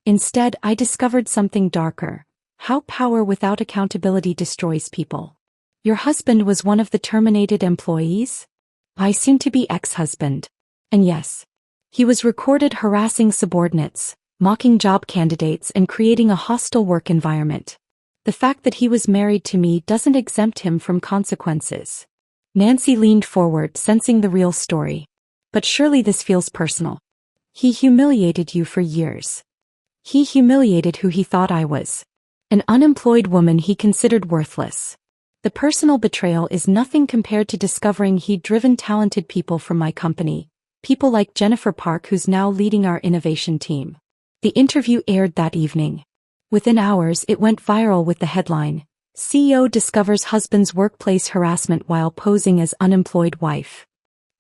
Instead, I discovered something darker. How power without accountability destroys people. Your husband was one of the terminated employees? I soon-to-be ex-husband. And yes, he was recorded harassing subordinates, mocking job candidates, and creating a hostile work environment. The fact that he was married to me doesn't exempt him from consequences. Nancy leaned forward, sensing the real story. But surely this feels personal. He humiliated you for years. He humiliated who he thought I was. An unemployed woman he considered worthless. The personal betrayal is nothing compared to discovering he'd driven talented people from my company. People like Jennifer Park, who's now leading our innovation team. The interview aired that evening. Within hours, it went viral with the headline, CEO discovers husband's workplace harassment while posing as unemployed wife.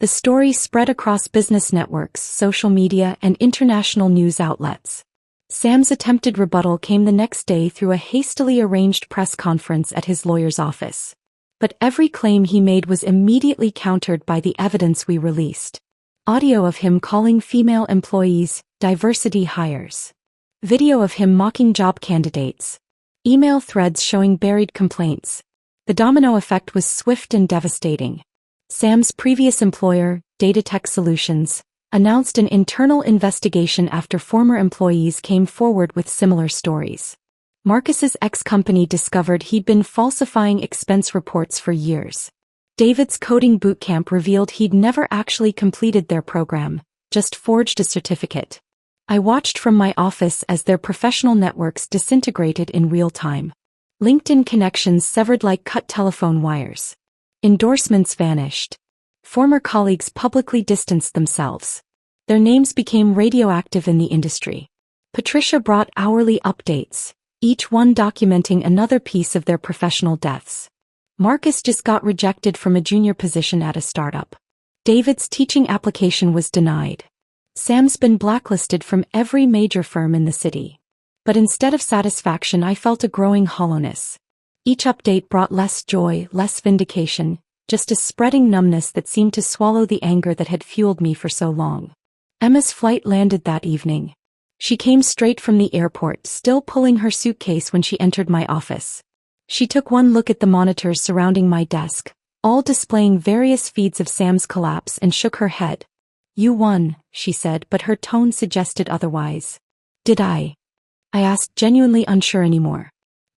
The story spread across business networks, social media, and international news outlets. Sam's attempted rebuttal came the next day through a hastily arranged press conference at his lawyer's office. But every claim he made was immediately countered by the evidence we released. Audio of him calling female employees diversity hires. Video of him mocking job candidates. Email threads showing buried complaints. The domino effect was swift and devastating. Sam's previous employer, Datatech Solutions, announced an internal investigation after former employees came forward with similar stories. Marcus's ex-company discovered he'd been falsifying expense reports for years. David's coding bootcamp revealed he'd never actually completed their program, just forged a certificate. I watched from my office as their professional networks disintegrated in real time. LinkedIn connections severed like cut telephone wires. Endorsements vanished. Former colleagues publicly distanced themselves. Their names became radioactive in the industry. Patricia brought hourly updates, each one documenting another piece of their professional deaths. Marcus just got rejected from a junior position at a startup. David's teaching application was denied. Sam's been blacklisted from every major firm in the city. But instead of satisfaction, I felt a growing hollowness. Each update brought less joy, less vindication, just a spreading numbness that seemed to swallow the anger that had fueled me for so long. Emma's flight landed that evening. She came straight from the airport, still pulling her suitcase when she entered my office. She took one look at the monitors surrounding my desk, all displaying various feeds of Sam's collapse, and shook her head. "You won," she said, but her tone suggested otherwise. "Did I?" I asked, genuinely unsure anymore.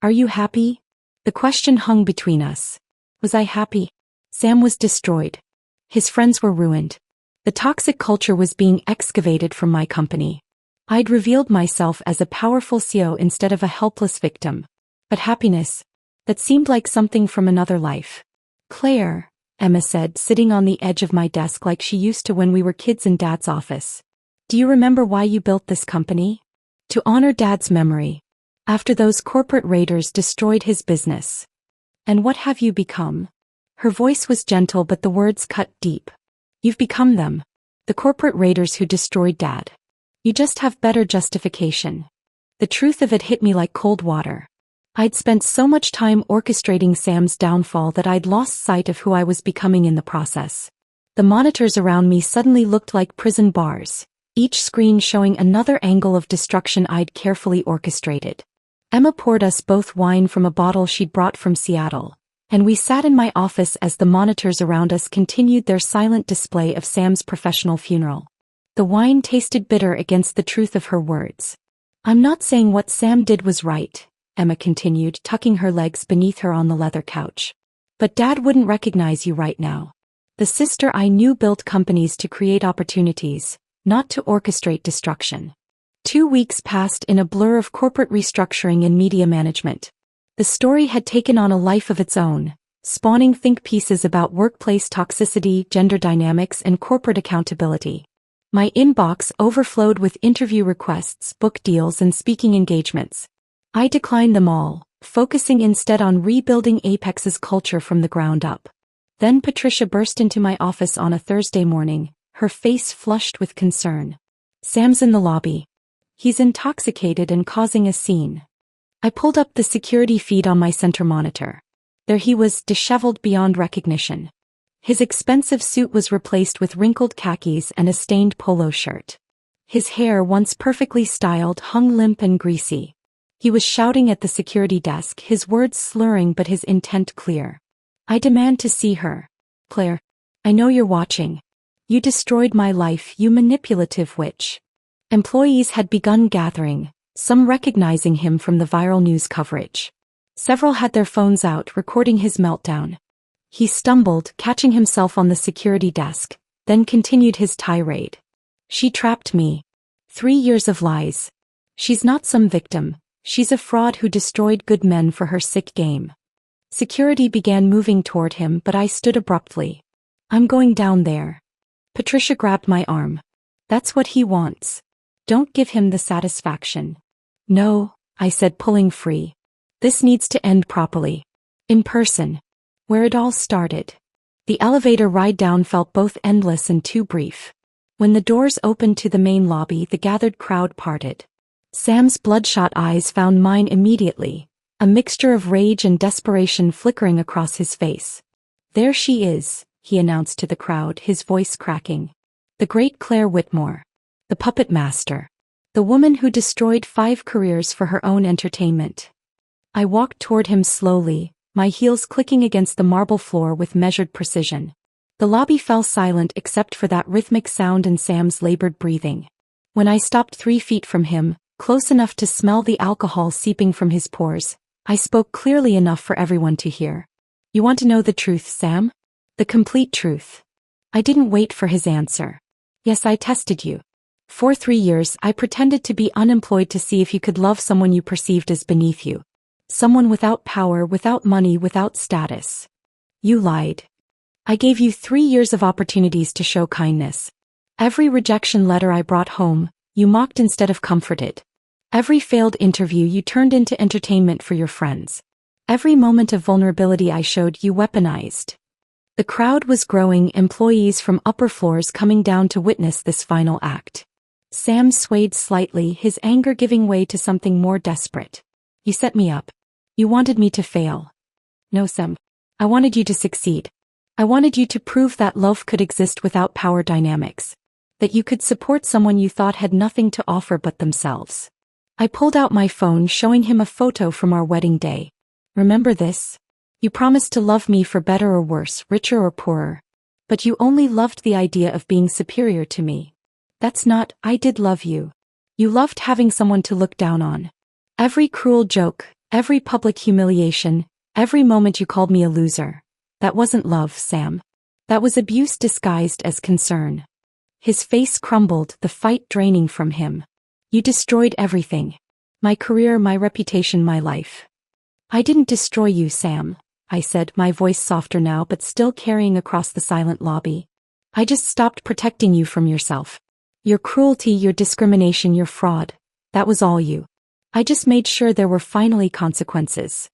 "Are you happy?" The question hung between us. Was I happy? Sam was destroyed. His friends were ruined. The toxic culture was being excavated from my company. I'd revealed myself as a powerful CEO instead of a helpless victim. But happiness? That seemed like something from another life. "Claire," Emma said, sitting on the edge of my desk like she used to when we were kids in Dad's office. "Do you remember why you built this company?" "To honor Dad's memory. After those corporate raiders destroyed his business." "And what have you become?" Her voice was gentle, but the words cut deep. "You've become them. The corporate raiders who destroyed Dad. You just have better justification." The truth of it hit me like cold water. I'd spent so much time orchestrating Sam's downfall that I'd lost sight of who I was becoming in the process. The monitors around me suddenly looked like prison bars, each screen showing another angle of destruction I'd carefully orchestrated. Emma poured us both wine from a bottle she'd brought from Seattle, and we sat in my office as the monitors around us continued their silent display of Sam's professional funeral. The wine tasted bitter against the truth of her words. "I'm not saying what Sam did was right," Emma continued, tucking her legs beneath her on the leather couch. "But Dad wouldn't recognize you right now. The sister I knew built companies to create opportunities, not to orchestrate destruction." 2 weeks passed in a blur of corporate restructuring and media management. The story had taken on a life of its own, spawning think pieces about workplace toxicity, gender dynamics, and corporate accountability. My inbox overflowed with interview requests, book deals, and speaking engagements. I declined them all, focusing instead on rebuilding Apex's culture from the ground up. Then Patricia burst into my office on a Thursday morning, her face flushed with concern. "Sam's in the lobby. He's intoxicated and causing a scene." I pulled up the security feed on my center monitor. There he was, disheveled beyond recognition. His expensive suit was replaced with wrinkled khakis and a stained polo shirt. His hair, once perfectly styled, hung limp and greasy. He was shouting at the security desk, his words slurring but his intent clear. "I demand to see her. Claire, I know you're watching. You destroyed my life, you manipulative witch." Employees had begun gathering, some recognizing him from the viral news coverage. Several had their phones out, recording his meltdown. He stumbled, catching himself on the security desk, then continued his tirade. "She trapped me. 3 years of lies. She's not some victim. She's a fraud who destroyed good men for her sick game." Security began moving toward him, but I stood abruptly. "I'm going down there." Patricia grabbed my arm. "That's what he wants. Don't give him the satisfaction." "No," I said, pulling free. "This needs to end properly. In person. Where it all started." The elevator ride down felt both endless and too brief. When the doors opened to the main lobby, the gathered crowd parted. Sam's bloodshot eyes found mine immediately, a mixture of rage and desperation flickering across his face. "There she is," he announced to the crowd, his voice cracking. "The great Claire Whitmore. The puppet master. The woman who destroyed 5 careers for her own entertainment." I walked toward him slowly, my heels clicking against the marble floor with measured precision. The lobby fell silent except for that rhythmic sound and Sam's labored breathing. When I stopped 3 feet from him, close enough to smell the alcohol seeping from his pores, I spoke clearly enough for everyone to hear. "You want to know the truth, Sam? The complete truth." I didn't wait for his answer. "Yes, I tested you. For 3 years, I pretended to be unemployed to see if you could love someone you perceived as beneath you. Someone without power, without money, without status. You lied. I gave you 3 years of opportunities to show kindness. Every rejection letter I brought home, you mocked instead of comforted. Every failed interview you turned into entertainment for your friends. Every moment of vulnerability I showed you weaponized." The crowd was growing, employees from upper floors coming down to witness this final act. Sam swayed slightly, his anger giving way to something more desperate. "You set me up. You wanted me to fail." "No, Sam. I wanted you to succeed. I wanted you to prove that love could exist without power dynamics. That you could support someone you thought had nothing to offer but themselves. I pulled out my phone, showing him a photo from our wedding day. Remember this? You promised to love me for better or worse, richer or poorer. But you only loved the idea of being superior to me. That's not, I did love you. You loved having someone to look down on. Every cruel joke, every public humiliation, every moment you called me a loser. That wasn't love, Sam. That was abuse disguised as concern. His face crumbled, the fight draining from him. You destroyed everything. My career, my reputation, my life. I didn't destroy you, Sam, I said, my voice softer now but still carrying across the silent lobby. I just stopped protecting you from yourself. Your cruelty, your discrimination, your fraud. That was all you. I just made sure there were finally consequences.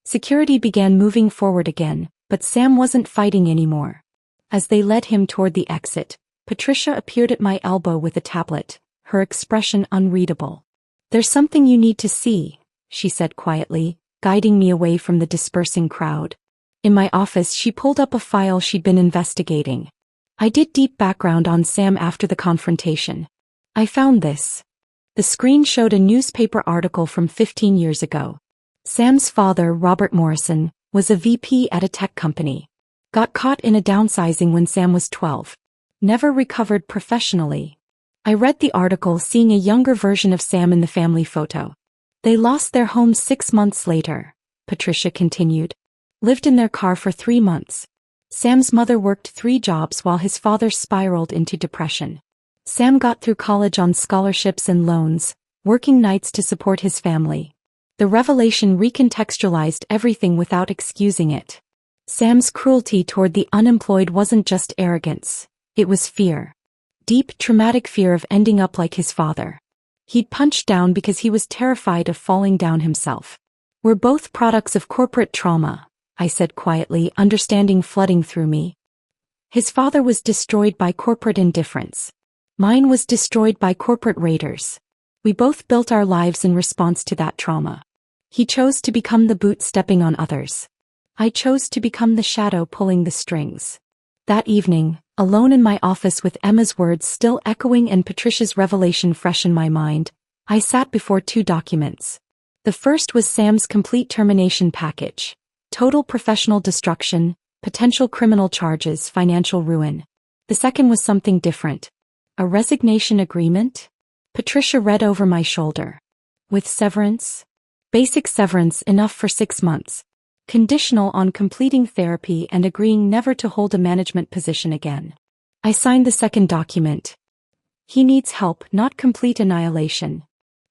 Security began moving forward again, but Sam wasn't fighting anymore. As they led him toward the exit, Patricia appeared at my elbow with a tablet, her expression unreadable. There's something you need to see, she said quietly, guiding me away from the dispersing crowd. In my office, she pulled up a file she'd been investigating. I did deep background on Sam after the confrontation. I found this. The screen showed a newspaper article from 15 years ago. Sam's father, Robert Morrison, was a VP at a tech company. Got caught in a downsizing when Sam was 12. Never recovered professionally. I read the article, seeing a younger version of Sam in the family photo. They lost their home 6 months later, Patricia continued. Lived in their car for 3 months. Sam's mother worked 3 jobs while his father spiraled into depression. Sam got through college on scholarships and loans, working nights to support his family. The revelation recontextualized everything without excusing it. Sam's cruelty toward the unemployed wasn't just arrogance. It was fear. Deep, traumatic fear of ending up like his father. He'd punched down because he was terrified of falling down himself. We're both products of corporate trauma, I said quietly, understanding flooding through me. His father was destroyed by corporate indifference. Mine was destroyed by corporate raiders. We both built our lives in response to that trauma. He chose to become the boot stepping on others. I chose to become the shadow pulling the strings. That evening, alone in my office with Emma's words still echoing and Patricia's revelation fresh in my mind, I sat before 2 documents. The first was Sam's complete termination package. Total professional destruction, potential criminal charges, financial ruin. The second was something different. A resignation agreement? Patricia read over my shoulder. With severance? Basic severance, enough for 6 months. Conditional on completing therapy and agreeing never to hold a management position again. I signed the second document. He needs help, not complete annihilation.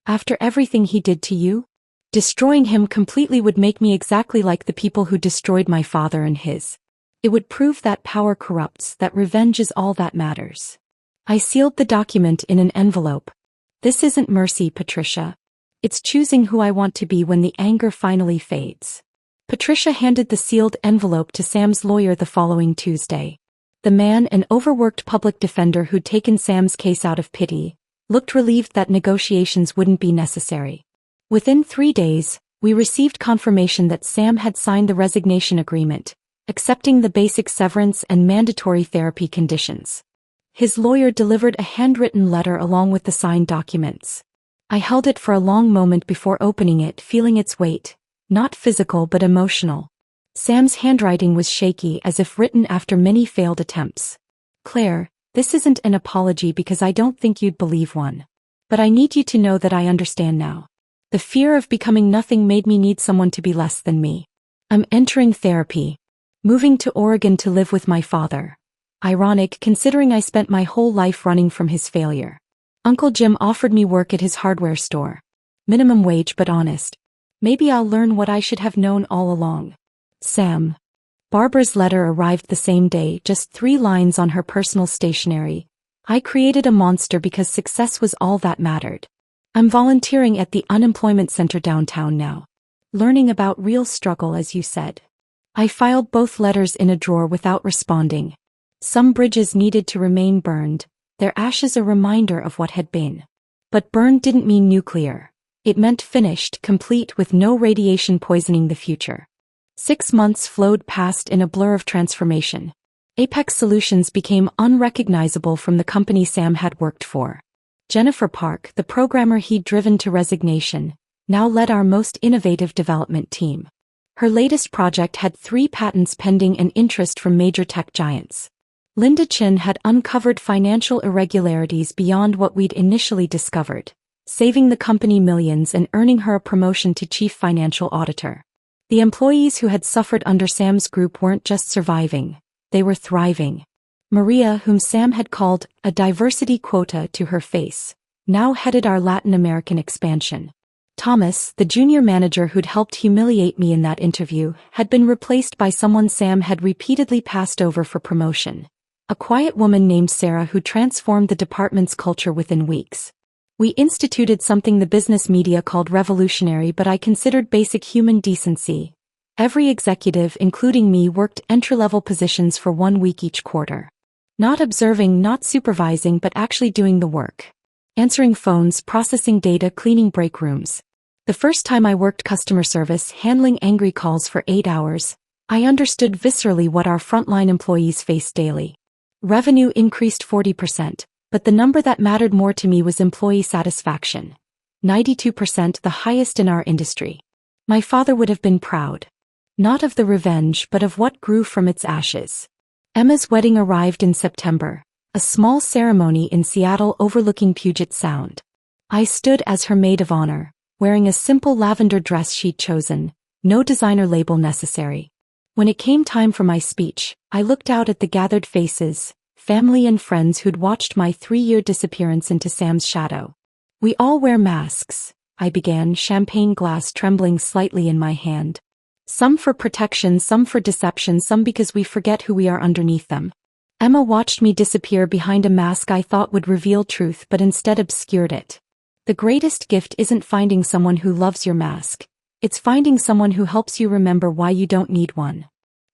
After everything he did to you? Destroying him completely would make me exactly like the people who destroyed my father and his. It would prove that power corrupts, that revenge is all that matters. I sealed the document in an envelope. This isn't mercy, Patricia. It's choosing who I want to be when the anger finally fades. Patricia handed the sealed envelope to Sam's lawyer the following Tuesday. The man, an overworked public defender who'd taken Sam's case out of pity, looked relieved that negotiations wouldn't be necessary. Within 3 days, we received confirmation that Sam had signed the resignation agreement, accepting the basic severance and mandatory therapy conditions. His lawyer delivered a handwritten letter along with the signed documents. I held it for a long moment before opening it, feeling its weight. Not physical but emotional. Sam's handwriting was shaky, as if written after many failed attempts. Claire, this isn't an apology because I don't think you'd believe one. But I need you to know that I understand now. The fear of becoming nothing made me need someone to be less than me. I'm entering therapy. Moving to Oregon to live with my father. Ironic considering I spent my whole life running from his failure. Uncle Jim offered me work at his hardware store. Minimum wage but honest. Maybe I'll learn what I should have known all along. Sam. Barbara's letter arrived the same day, just 3 lines on her personal stationery. I created a monster because success was all that mattered. I'm volunteering at the unemployment center downtown now. Learning about real struggle, as you said. I filed both letters in a drawer without responding. Some bridges needed to remain burned, their ashes a reminder of what had been. But burned didn't mean nuclear. It meant finished, complete, with no radiation poisoning the future. 6 months flowed past in a blur of transformation. Apex Solutions became unrecognizable from the company Sam had worked for. Jennifer Park, the programmer he'd driven to resignation, now led our most innovative development team. Her latest project had 3 patents pending and interest from major tech giants. Linda Chin had uncovered financial irregularities beyond what we'd initially discovered, saving the company millions and earning her a promotion to chief financial auditor. The employees who had suffered under Sam's group weren't just surviving, they were thriving. Maria, whom Sam had called a diversity quota to her face, now headed our Latin American expansion. Thomas, the junior manager who'd helped humiliate me in that interview, had been replaced by someone Sam had repeatedly passed over for promotion. A quiet woman named Sarah who transformed the department's culture within weeks. We instituted something the business media called revolutionary, but I considered basic human decency. Every executive, including me, worked entry-level positions for 1 week each quarter. Not observing, not supervising, but actually doing the work. Answering phones, processing data, cleaning break rooms. The first time I worked customer service, handling angry calls for 8 hours, I understood viscerally what our frontline employees face daily. Revenue increased 40%, but the number that mattered more to me was employee satisfaction. 92%, the highest in our industry. My father would have been proud. Not of the revenge, but of what grew from its ashes. Emma's wedding arrived in September, a small ceremony in Seattle overlooking Puget Sound. I stood as her maid of honor, wearing a simple lavender dress she'd chosen, no designer label necessary. When it came time for my speech, I looked out at the gathered faces, family and friends who'd watched my 3-year disappearance into Sam's shadow. We all wear masks, I began, champagne glass trembling slightly in my hand. Some for protection, some for deception, some because we forget who we are underneath them. Emma watched me disappear behind a mask I thought would reveal truth but instead obscured it. The greatest gift isn't finding someone who loves your mask. It's finding someone who helps you remember why you don't need one.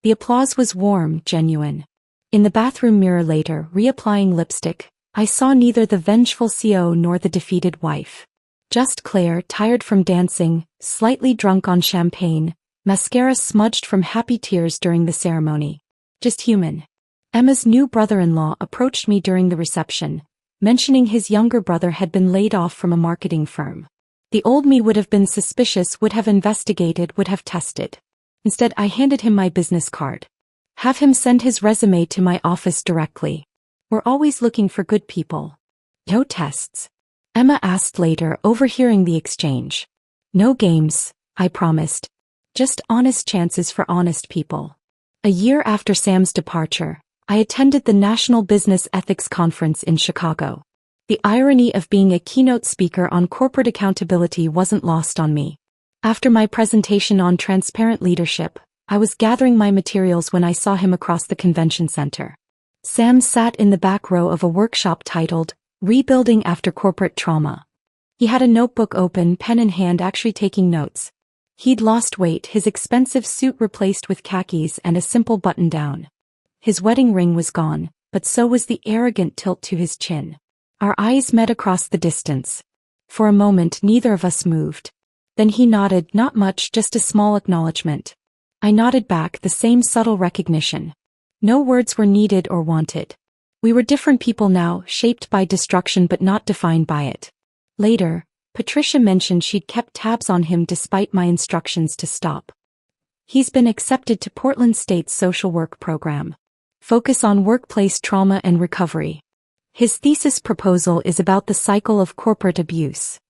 The applause was warm, genuine. In the bathroom mirror later, reapplying lipstick, I saw neither the vengeful CO nor the defeated wife. Just Claire, tired from dancing, slightly drunk on champagne, mascara smudged from happy tears during the ceremony. Just human. Emma's new brother-in-law approached me during the reception, mentioning his younger brother had been laid off from a marketing firm. The old me would have been suspicious, would have investigated, would have tested. Instead, I handed him my business card. Have him send his resume to my office directly. We're always looking for good people. No tests. Emma asked later, overhearing the exchange. No games, I promised. Just honest chances for honest people. A year after Sam's departure, I attended the National Business Ethics Conference in Chicago. The irony of being a keynote speaker on corporate accountability wasn't lost on me. After my presentation on transparent leadership, I was gathering my materials when I saw him across the convention center. Sam sat in the back row of a workshop titled, Rebuilding After Corporate Trauma. He had a notebook open, pen in hand, actually taking notes. He'd lost weight, his expensive suit replaced with khakis and a simple button-down. His wedding ring was gone, but so was the arrogant tilt to his chin. Our eyes met across the distance. For a moment, neither of us moved. Then he nodded, not much, just a small acknowledgement. I nodded back, the same subtle recognition. No words were needed or wanted. We were different people now, shaped by destruction but not defined by it. Later, Patricia mentioned she'd kept tabs on him despite my instructions to stop. He's been accepted to Portland State's social work program. Focus on workplace trauma and recovery. His thesis proposal is about the cycle of corporate abuse.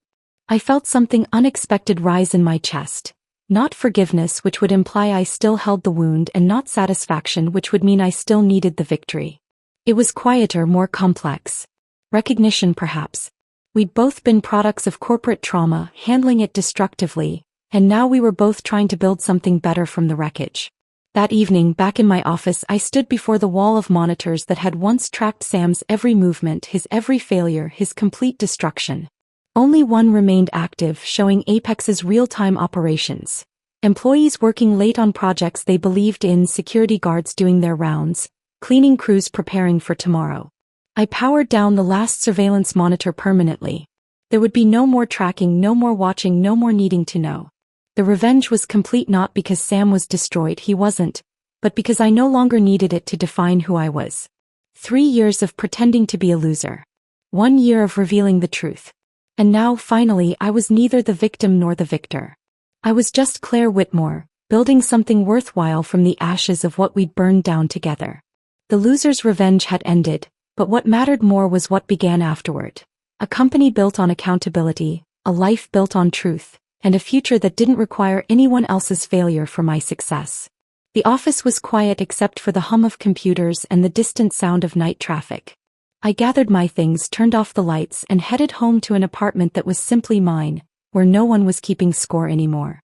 I felt something unexpected rise in my chest. Not forgiveness, which would imply I still held the wound, and not satisfaction, which would mean I still needed the victory. It was quieter, more complex. Recognition, perhaps. We'd both been products of corporate trauma, handling it destructively, and now we were both trying to build something better from the wreckage. That evening, back in my office, I stood before the wall of monitors that had once tracked Sam's every movement, his every failure, his complete destruction. Only one remained active, showing Apex's real-time operations. Employees working late on projects they believed in, security guards doing their rounds, cleaning crews preparing for tomorrow. I powered down the last surveillance monitor permanently. There would be no more tracking, no more watching, no more needing to know. The revenge was complete, not because Sam was destroyed, he wasn't, but because I no longer needed it to define who I was. 3 years of pretending to be a loser. 1 year of revealing the truth. And now, finally, I was neither the victim nor the victor. I was just Claire Whitmore, building something worthwhile from the ashes of what we'd burned down together. The loser's revenge had ended, but what mattered more was what began afterward. A company built on accountability, a life built on truth, and a future that didn't require anyone else's failure for my success. The office was quiet except for the hum of computers and the distant sound of night traffic. I gathered my things, turned off the lights, and headed home to an apartment that was simply mine, where no one was keeping score anymore.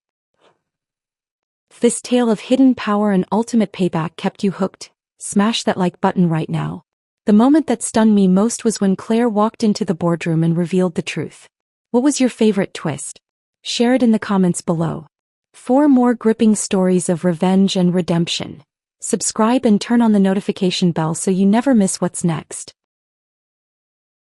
This tale of hidden power and ultimate payback kept you hooked. Smash that like button right now. The moment that stunned me most was when Claire walked into the boardroom and revealed the truth. What was your favorite twist? Share it in the comments below. For more gripping stories of revenge and redemption, subscribe and turn on the notification bell so you never miss what's next.